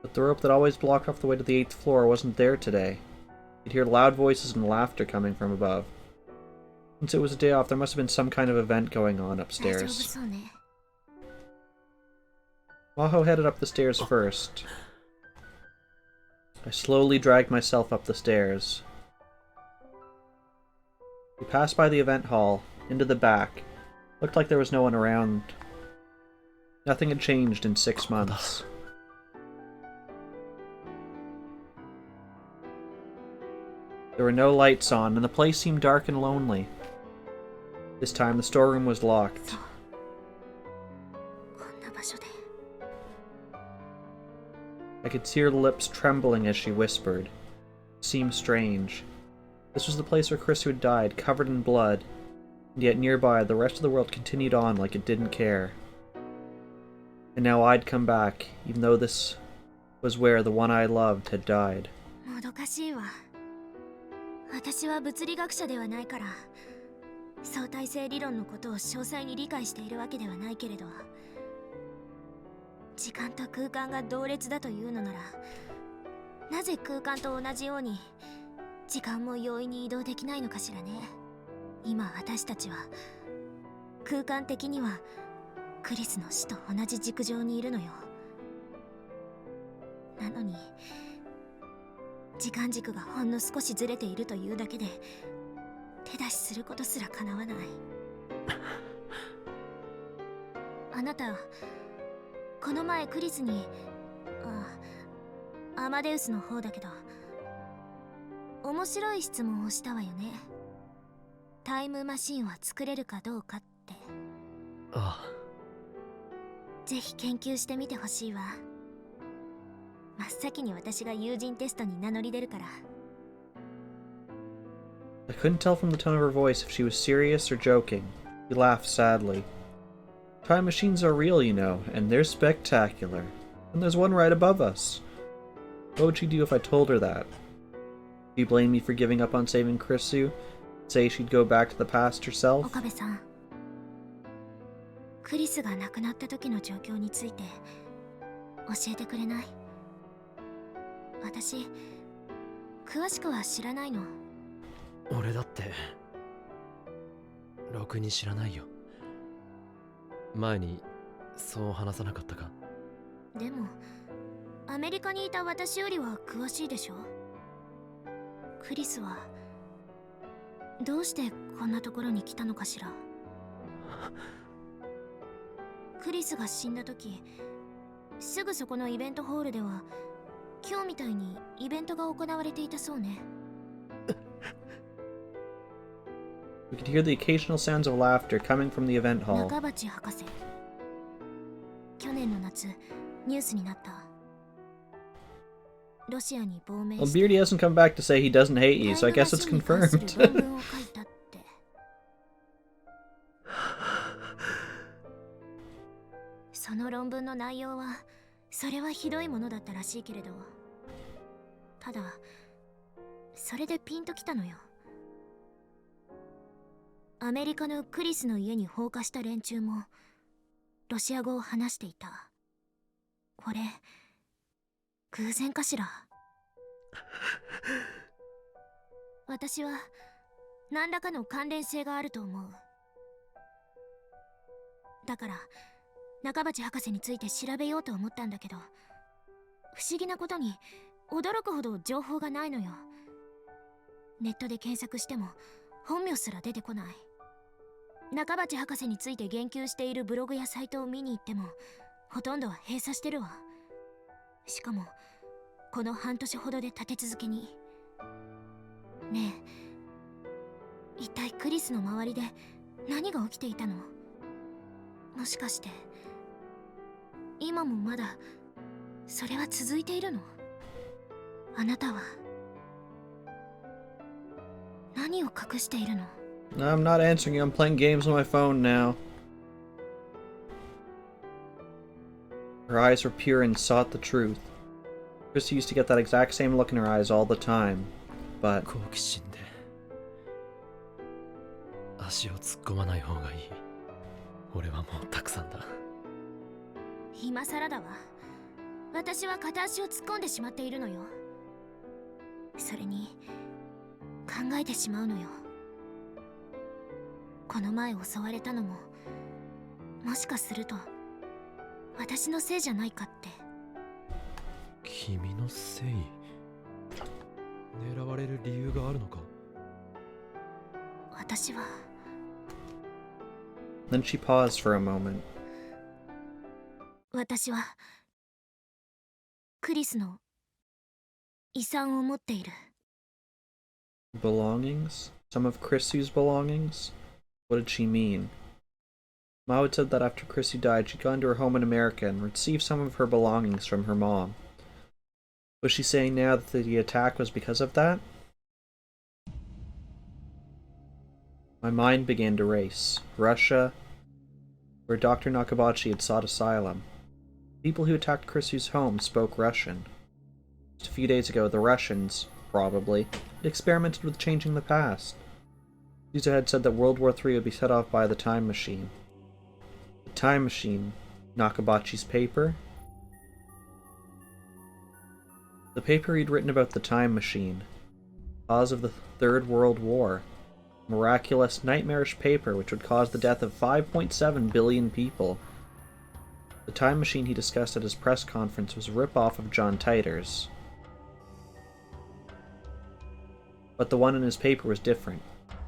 But the rope that always blocked off the way to the 8th floor wasn't there today. You'd hear loud voices and laughter coming from above. Since it was a day off, there must have been some kind of event going on 大丈夫 upstairs. そうね。 Maho headed up the stairs first. I slowly dragged myself up the stairs. We passed by the event hall, into the back. Looked like there was no one around. Nothing had changed in 6 months. There were no lights on, and the place seemed dark and lonely. This time the storeroom was locked. こんな場所で。 I could see her lips trembling as she whispered. It seemed strange. This was the place where Chris had died, covered in blood, and yet nearby the rest of the world continued on like it didn't care. And now I'd come back, even though this was where the one I loved had died. もどかしいわ。私は物理学者ではないから相対性理論のことを詳細に理解しているわけではないけれど、時間と空間が同列だというのなら、なぜ空間と同じように時間も容易に移動できないのかしらね。今私たちは空間的にはクリスの死と同じ軸上にいるのよ。なのに時間軸がほんの少しずれているというだけで手出しすることすら叶わない。あなたこの前クリスにアマデウスの方だけど面白い質問をしたわよね。タイムマシンは作れるかどうかって。ああ。ぜひ研究してみてほしいわ。真っ先に私が友人テストに名乗り出るから。 I couldn't tell from the tone of her voice if she was serious or joking. She laughed sadly. Time machines are real, you know, and they're spectacular. And there's one right above us. What would she do if I told her that? Would she blame me for giving up on saving Krisu? Say she'd go back to the past herself? 岡部さん、クリスが亡くなった時の状況について教えてくれない？私詳しくは知らないの。俺だってろくに知らないよ。前にそう話さなかったか？でもアメリカにいた私よりは詳しいでしょ。クリスはどうしてこんなところに来たのかしら。クリスが死んだ時、すぐそこのイベントホールでは今日みたいにイベントが行われていたそうね。We could hear the occasional sounds of laughter coming from the event hall. 中鉢博士、去年の夏ニュースになった。ロシアに亡命 Well, して Beardy hasn't come back to say he doesn't hate you, so I guess it's タイムマシンに関する confirmed. 論文を書いたって。その論文の内容はそれはひどいものだったらしいけれど、ただそれでピンときたのよ。アメリカのクリスの家に放火した連中もロシア語を話していた。これ偶然かしら。私は何らかの関連性があると思う。だから中鉢博士について調べようと思ったんだけど、不思議なことに驚くほど情報がないのよ。ネットで検索しても本名すら出てこない。中鉢博士について言及しているブログやサイトを見に行ってもほとんどは閉鎖してるわ。しかもこの半年ほどで立て続けに。ねえ、一体クリスの周りで何が起きていたの？もしかして今もまだそれは続いているの？あなたは何を隠しているの？ I'm not answering you, I'm playing games on my phone now. Her eyes were pure and sought the truth. Chrissy used to get that exact same look in her eyes all the time, but 好奇心で足を突っ込まない方がいい。俺はもうたくさんだ。今更だわ。私は片足を突っ込んでしまっているのよ。それに考えてしまうのよ。この前襲われたのももしかすると私のせいじゃないかって。君のせい？狙われる理由があるのか？私は。 then she paused for a moment. 私はクリスの遺産を持っている。Belongings? Some of Chrissy's belongings? What did she mean? Maho had said that after Chrissy died, she'd gone to her home in America and received some of her belongings from her mom. Was she saying now that the attack was because of that? My mind began to race. Russia, where Dr. Nakabachi had sought asylum. People who attacked Chrissy's home spoke Russian. Just a few days ago, the Russians, probably, had experimented with changing the past. Yuza had said that World War III would be set off by the time machine. The time machine? Nakabachi's paper? The paper he'd written about the time machine. Cause of the Third World War. Miraculous, nightmarish paper which would cause the death of 5.7 billion people. The time machine he discussed at his press conference was a rip-off of John Titor's. But the one in his paper was different.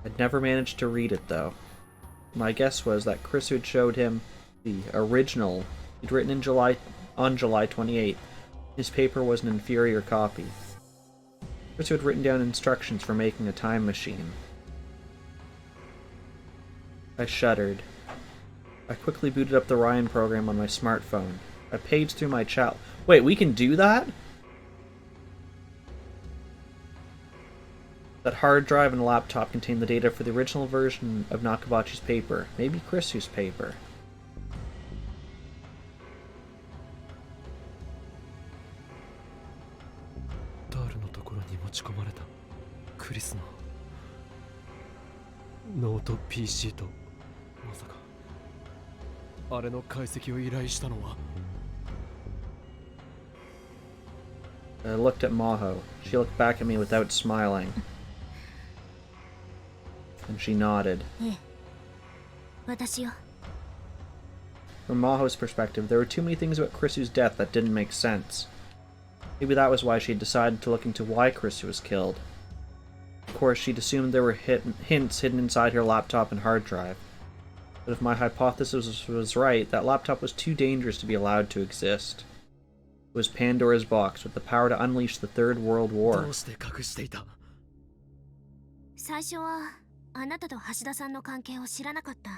I'd never managed to read it, though. My guess was that Chris had showed him the original he'd written on July 28th. His paper was an inferior copy. Chris had written down instructions for making a time machine. I shuddered. I quickly booted up the Ryan program on my smartphone. I paged through my chat. Wait, we can do that? That hard drive and laptop contained the data for the original version of Nakabachi's paper. Maybe Chris's paper. Daruのところに持ち込まれたクリスのノート PC とまさかあれの解析を依頼したのは I looked at Maho. She looked back at me without smiling. And she nodded. ええ、私よ。 From Maho's perspective, there were too many things about Krisu's death that didn't make sense. Maybe that was why she had decided to look into why Krisu was killed. Of course, she'd assumed there were hints hidden inside her laptop and hard drive. But if my hypothesis was right, that laptop was too dangerous to be allowed to exist. It was Pandora's box with the power to unleash the Third World War. どうして隠していた？最初はあなたと橋田さんの関係を知らなかった。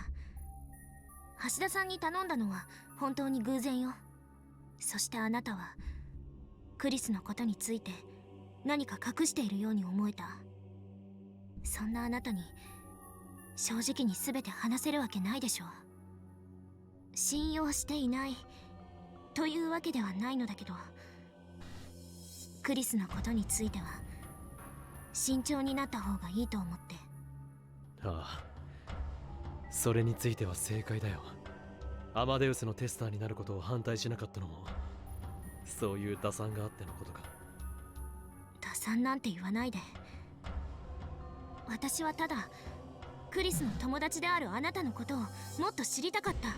橋田さんに頼んだのは本当に偶然よ。そしてあなたはクリスのことについて何か隠しているように思えた。そんなあなたに正直に全て話せるわけないでしょう。信用していないというわけではないのだけど、クリスのことについては慎重になった方がいいと思って。ああ、それについては正解だよ。アマデウスのテスターになることを反対しなかったのもそういう打算があってのことか。打算なんて言わないで。私はただクリスの友達であるあなたのことをもっと知りたかった。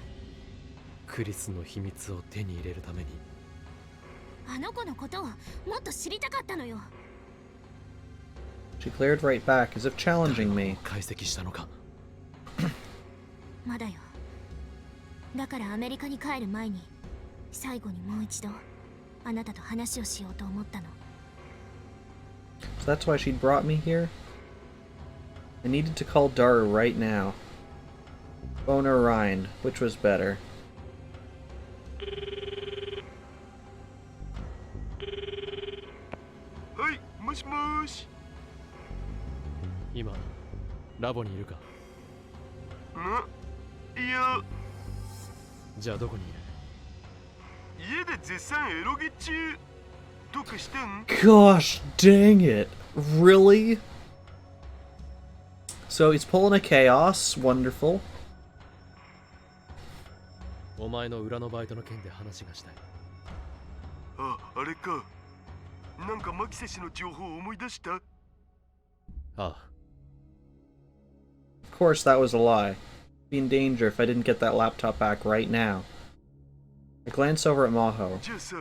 クリスの秘密を手に入れるためにあの子のことをもっと知りたかったのよ。 She glared right back as if challenging me. 解析したのか？まだよ。だからアメリカに帰る前に最後にもう一度あなたと話をしようと思ったの。 So that's why she'd brought me here? I needed to call Daru right now. Phone or Ryan, which was better? はい、もしもーし。今ラボにいるか？いや、じゃあどこにいる？家で絶賛エロゲ中。どうかしたん？ Gosh dang it. Really? So he's pulling a chaos. Wonderful. お前の裏のバイトの件で話がしたい。あ、あれか。なんかマキセ氏の情報を思い出した？ああ。Of course, that was a lie. Be in danger if I didn't get that laptop back right now. I glance over at Maho. じゃあさ、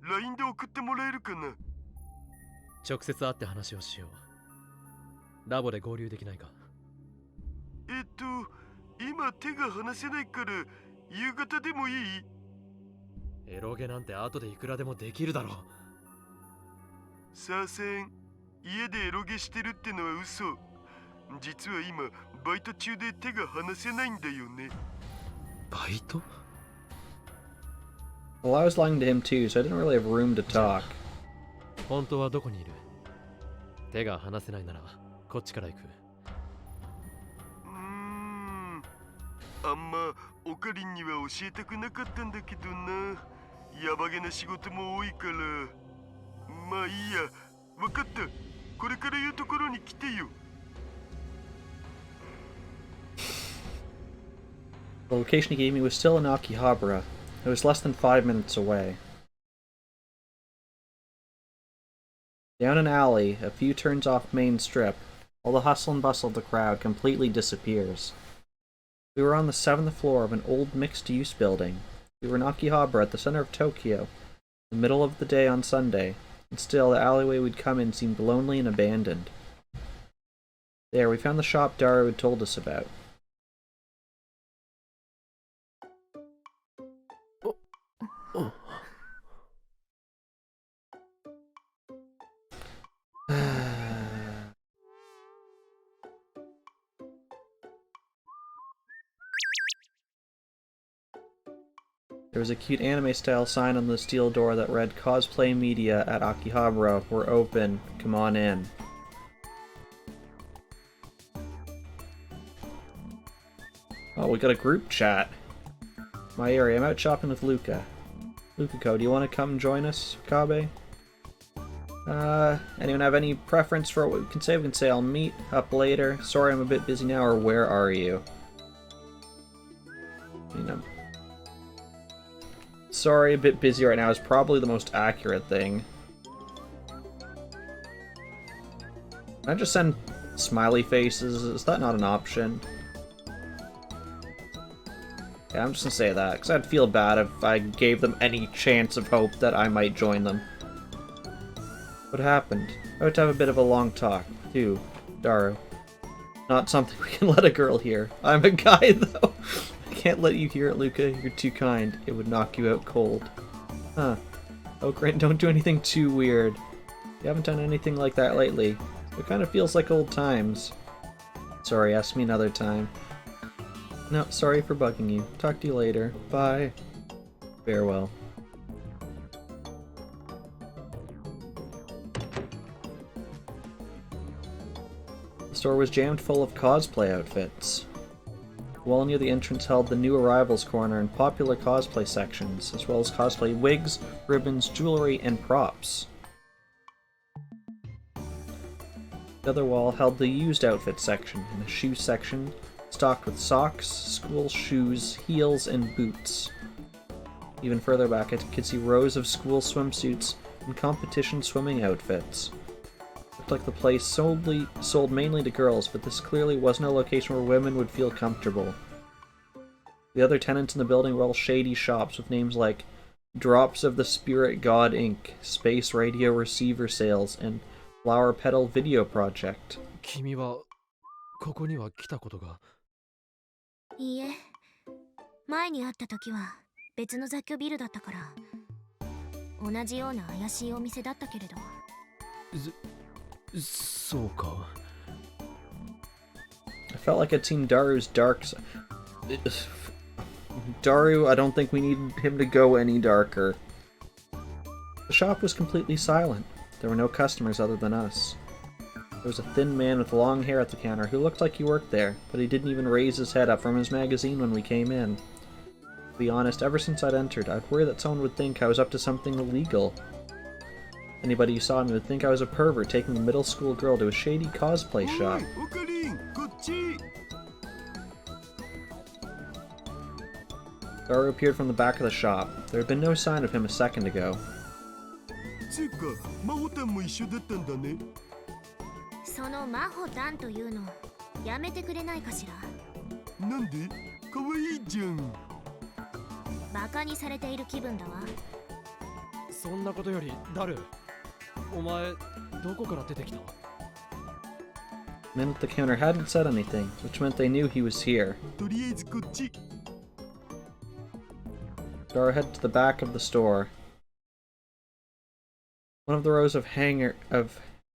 LINE で送ってもらえるかな？直接会って話をしよう。ラボで合流できないか？今手が離せないから夕方でもいい？エロゲなんて後でいくらでもできるだろう。さあせん、家でエロゲしてるってのは嘘。実は今バイト中で手が離せないんだよね。バイト？ Well, I was lying to him too, so I didn't really have room to talk. 本当はどこにいる？手が離せないならこっちから行く。あんまオカリンには教えたくなかったんだけどな。やばげな仕事も多いから。まあいいや。わかった。これから言うところに来てよ。The location he gave me was still in Akihabara. It was less than 5 minutes away. Down an alley, a few turns off Main Strip, all the hustle and bustle of the crowd completely disappears. We were on the 7th floor of an old mixed-use building. We were in Akihabara at the center of Tokyo, in the middle of the day on Sunday, and still the alleyway we'd come in seemed lonely and abandoned. There, we found the shop Daru had told us about. There was a cute anime-style sign on the steel door that read, "Cosplay Media at Akihabara. We're open. Come on in." Oh, we got a group chat. My area. I'm out shopping with Luca. Lukako, do you want to come join us, Kabe? Anyone have any preference for what we can say? We can say I'll meet up later. Sorry, I'm a bit busy now, or where are you? You know. Sorry, a bit busy right now is probably the most accurate thing. Can I just send smiley faces? Is that not an option? Yeah, I'm just gonna say that, because I'd feel bad if I gave them any chance of hope that I might join them. What happened? I would have a bit of a long talk, too, Daru. Not something we can let a girl hear. I'm a guy, though. I can't let you hear it, Luca. You're too kind. It would knock you out cold. Huh. Oh, great, don't do anything too weird. You haven't done anything like that lately. It kind of feels like old times. Sorry, ask me another time. No, sorry for bugging you. Talk to you later. Bye. Farewell. The store was jammed full of cosplay outfits. The wall near the entrance held the new arrivals corner and popular cosplay sections, as well as cosplay wigs, ribbons, jewelry, and props. The other wall held the used outfit section and the shoe section, stocked with socks, school shoes, heels, and boots. Even further back, I could see rows of school swimsuits and competition swimming outfits. Looked like the place sold mainly to girls, but this clearly wasn't a location where women would feel comfortable. The other tenants in the building were all shady shops with names like Drops of the Spirit God Inc., Space Radio Receiver Sales, and Flower Petal Video Project. 君はここには来たことが？いいえ、前に会った時は別の雑居ビルだったから、同じような怪しいお店だったけれど。そうか。I felt like I'd seen Daru's dark side. Daru, I don't think we need him to go any darker. The shop was completely silent. There were no customers other than us. There was a thin man with long hair at the counter who looked like he worked there, but he didn't even raise his head up from his magazine when we came in. To be honest, ever since I'd entered, I'd worry that someone would think I was up to something illegal. Anybody who saw me would think I was a pervert taking a middle school girl to a shady cosplay お shop. いオカリンこっち Garo appeared from the back of the shop. There had been no sign of him a second ago. つうかマホタンも一緒だったんだねそのマホタンというのやめてくれないかしら。なんでかわいいじゃんバカにされている気分だわ。そんなことよりダル、お前どこから出てきた？ Men at the counter hadn't said anything, which meant they knew he was here. とりあえずこっち Garo headed to the back of the store. One of the rows of hanger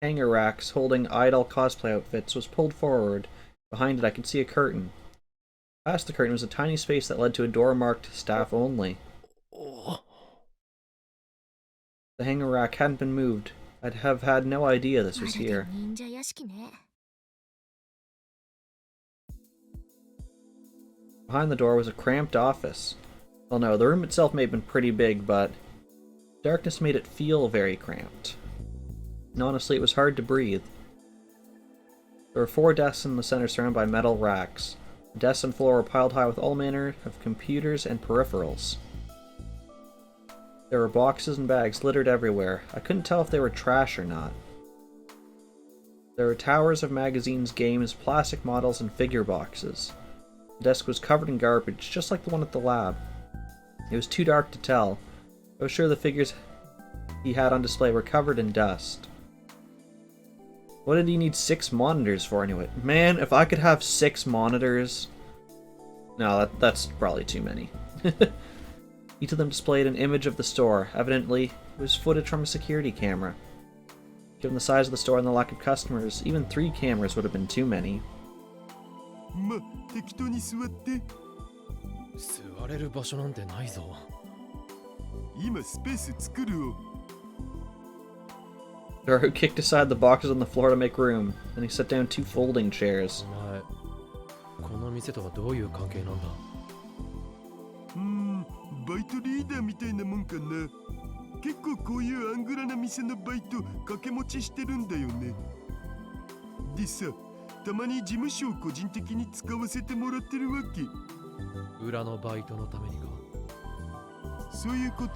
racks holding idol cosplay outfits was pulled forward. Behind it I could see a curtain. Past the curtain was a tiny space that led to a door marked staff only. The hanger rack hadn't been moved. I'd have had no idea this was here. 忍者屋敷ね。 Behind the door was a cramped office. Well, no, the room itself may have been pretty big, but darkness made it feel very cramped. And honestly, it was hard to breathe. There were 4 desks in the center surrounded by metal racks. The desks and floor were piled high with all manner of computers and peripherals. There were boxes and bags littered everywhere. I couldn't tell if they were trash or not. There were towers of magazines, games, plastic models, and figure boxes. The desk was covered in garbage, just like the one at the lab. It was too dark to tell. I was sure the figures he had on display were covered in dust. What did he need 6 monitors for anyway? Man, if I could have 6 monitors... No, that's probably too many. Each of them displayed an image of the store. Evidently, it was footage from a security camera. Given the size of the store and the lack of customers, even 3 cameras would have been too many. ま適当に座って座れる場所なんてないぞ。今スペース作るを Garo kicked aside the boxes on the floor to make room. Then he set down 2 folding chairs. お前、この店とはどういう関係なんだ？バイトリーダーみたいなもんかな結構こういうアングラな店のバイト掛け持ちしてるんだよねでさたまに事務所を個人的に使わせてもらってるわけ裏のバイトのためにか？そういうこと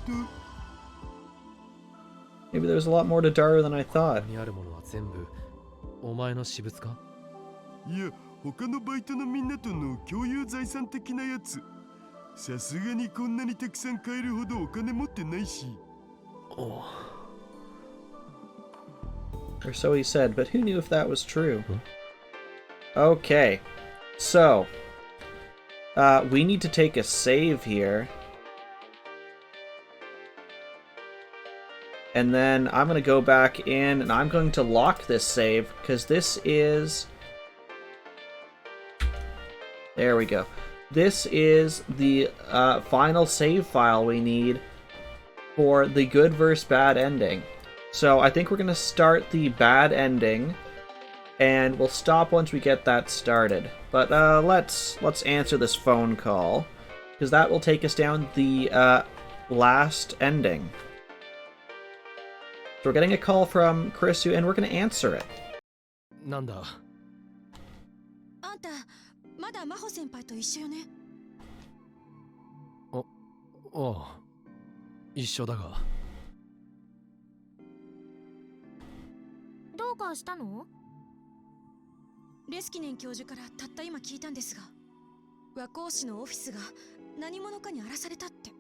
Maybe there's a lot more to Daru than I こ thought. こにあるものは全部お前の私物か？いや他のバイトのみんなとの共有財産的なやつさすがにこんなにたくさん買えるほどお金持ってないし おう。 Or so he said, but who knew if that was true? Okay, so we need to take a save here. And then I'm going to go back in and I'm going to lock this save because this is... There we go. This is the final save file we need for the good versus bad ending. So I think we're going to start the bad ending, and we'll stop once we get that started. But let's answer this phone call, because that will take us down the last ending. So we're getting a call from Chrisu, and we're going to answer it. なんだ？あんたまだ真帆先輩と一緒よねおう。一緒だが。どうかしたの？レスキネン教授からたった今聞いたんですが和光市のオフィスが何者かに荒らされたって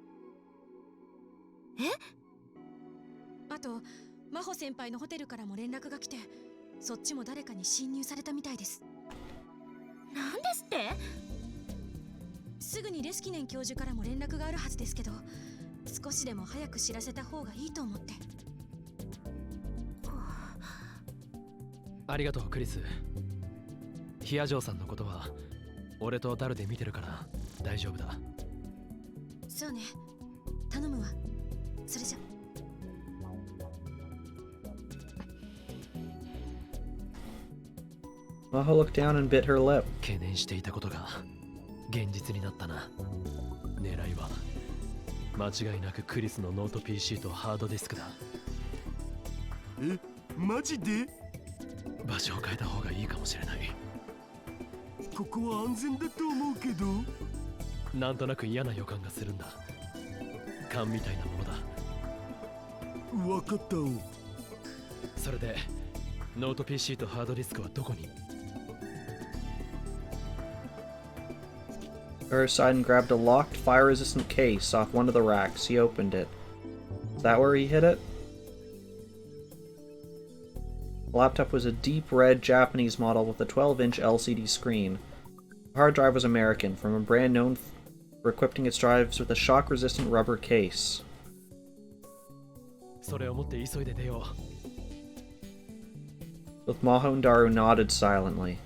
あと真帆先輩のホテルからも連絡が来てそっちも誰かに侵入されたみたいですなんですって？すぐにレスキネン教授からも連絡があるはずですけど少しでも早く知らせた方がいいと思ってありがとうクリス。ヒアジョーさんのことは俺とダルで見てるから大丈夫だ。そうね頼むわそれじゃMaho looked down and bit her lip. 懸念していたことが現実になったな。狙いは間違いなくクリスのノート PC とハードディスクだ。え、マジで？場所を変えた方がいいかもしれない。ここは安全だと思うけど。なんとなく嫌な予感がするんだ。勘みたいなものだ。わかったお。それでノート PC とハードディスクはどこに？ Ursaiden grabbed a locked, fire-resistant case off one of the racks. He opened it. Is that where he hid it? The laptop was a deep red Japanese model with a 12-inch LCD screen. The hard drive was American, from a brand known for equipping its drives with a shock-resistant rubber case. それを持って急いで出よう。 Both Maho and Daru nodded silently.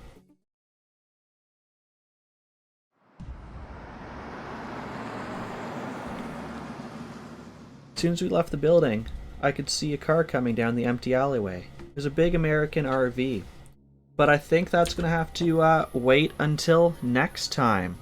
As soon as we left the building, I could see a car coming down the empty alleyway. It was a big American RV. But I think that's going to have to wait until next time.